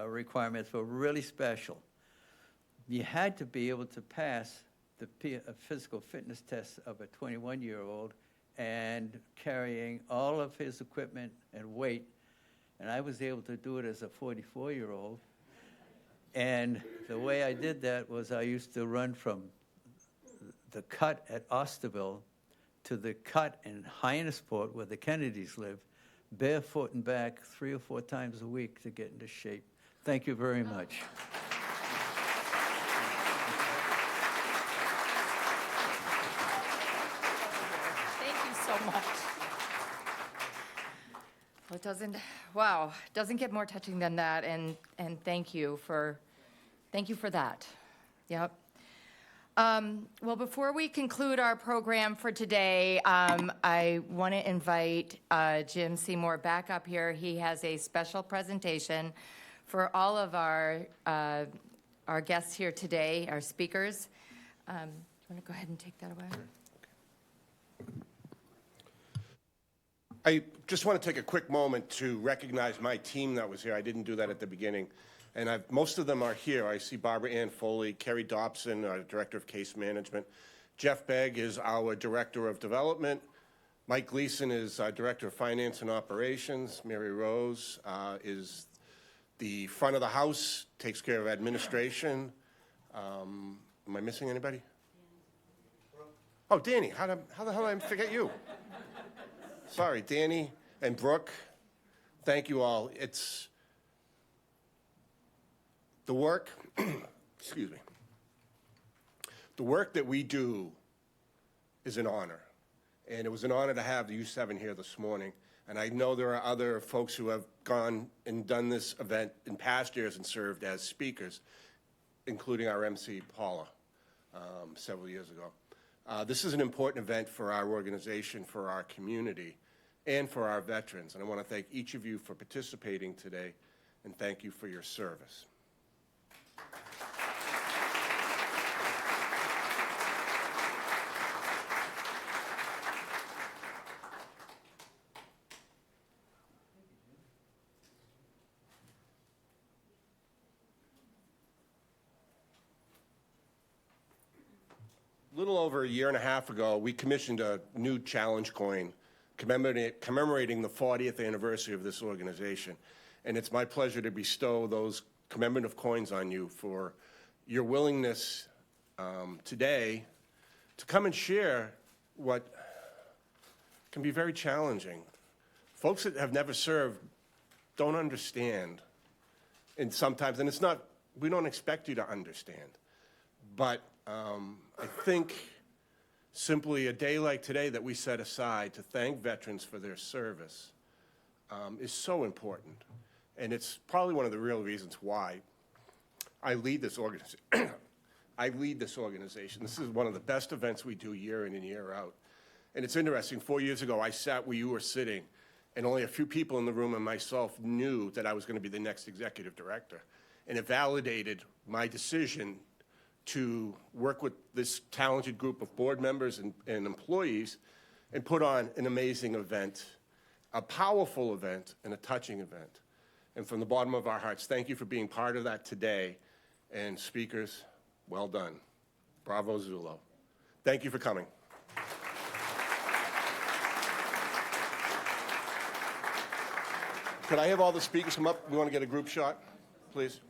requirements were really special. You had to be able to pass the physical fitness test of a 21-year-old and carrying all of his equipment and weight, and I was able to do it as a 44-year-old. And the way I did that was I used to run from the cut at Osterville to the cut in Hyannisport, where the Kennedys live, barefoot and back 3 or 4 times a week to get into shape. Thank you very much. Thank you so much. Well, it doesn't get more touching than that, and thank you for that. Yep. Well, before we conclude our program for today, I want to invite Jim Seymour back up here. He has a special presentation for all of our guests here today, our speakers. Do you want to go ahead and take that away? I just want to take a quick moment to recognize my team that was here. I didn't do that at the beginning. And most of them are here. I see Barbara Ann Foley, Kerry Dobson, our Director of Case Management. Jeff Begg is our Director of Development. Mike Gleason is our Director of Finance and Operations. Mary Rose is the front of the house, takes care of administration. Am I missing anybody? Oh, Danny. How the hell did I forget you? Sorry, Danny and Brooke. Thank you all. It's the work, excuse me. The work that we do is an honor. And it was an honor to have you 7 here this morning. And I know there are other folks who have gone and done this event in past years and served as speakers, including our MC, Paula, several years ago. This is an important event for our organization, for our community. and for our veterans. And I want to thank each of you for participating today, and thank you for your service. A little over a year and a half ago, we commissioned a new challenge coin commemorating the 40th anniversary of this organization. And it's my pleasure to bestow those commemorative coins on you for your willingness today to come and share what can be very challenging. Folks that have never served don't understand. And sometimes, and it's not, we don't expect you to understand. But I think simply a day like today that we set aside to thank veterans for their service is so important. And it's probably one of the real reasons why I lead this organization. This is one of the best events we do year in and year out. And it's interesting, 4 years ago, I sat where you were sitting, and only a few people in the room and myself knew that I was going to be the next executive director. And it validated my decision to work with this talented group of board members and employees and put on an amazing event, a powerful event, and a touching event. And from the bottom of our hearts, thank you for being part of that today. And speakers, well done. Bravo, Zulo. Thank you for coming. Could I have all the speakers come up? We want to get a group shot, please.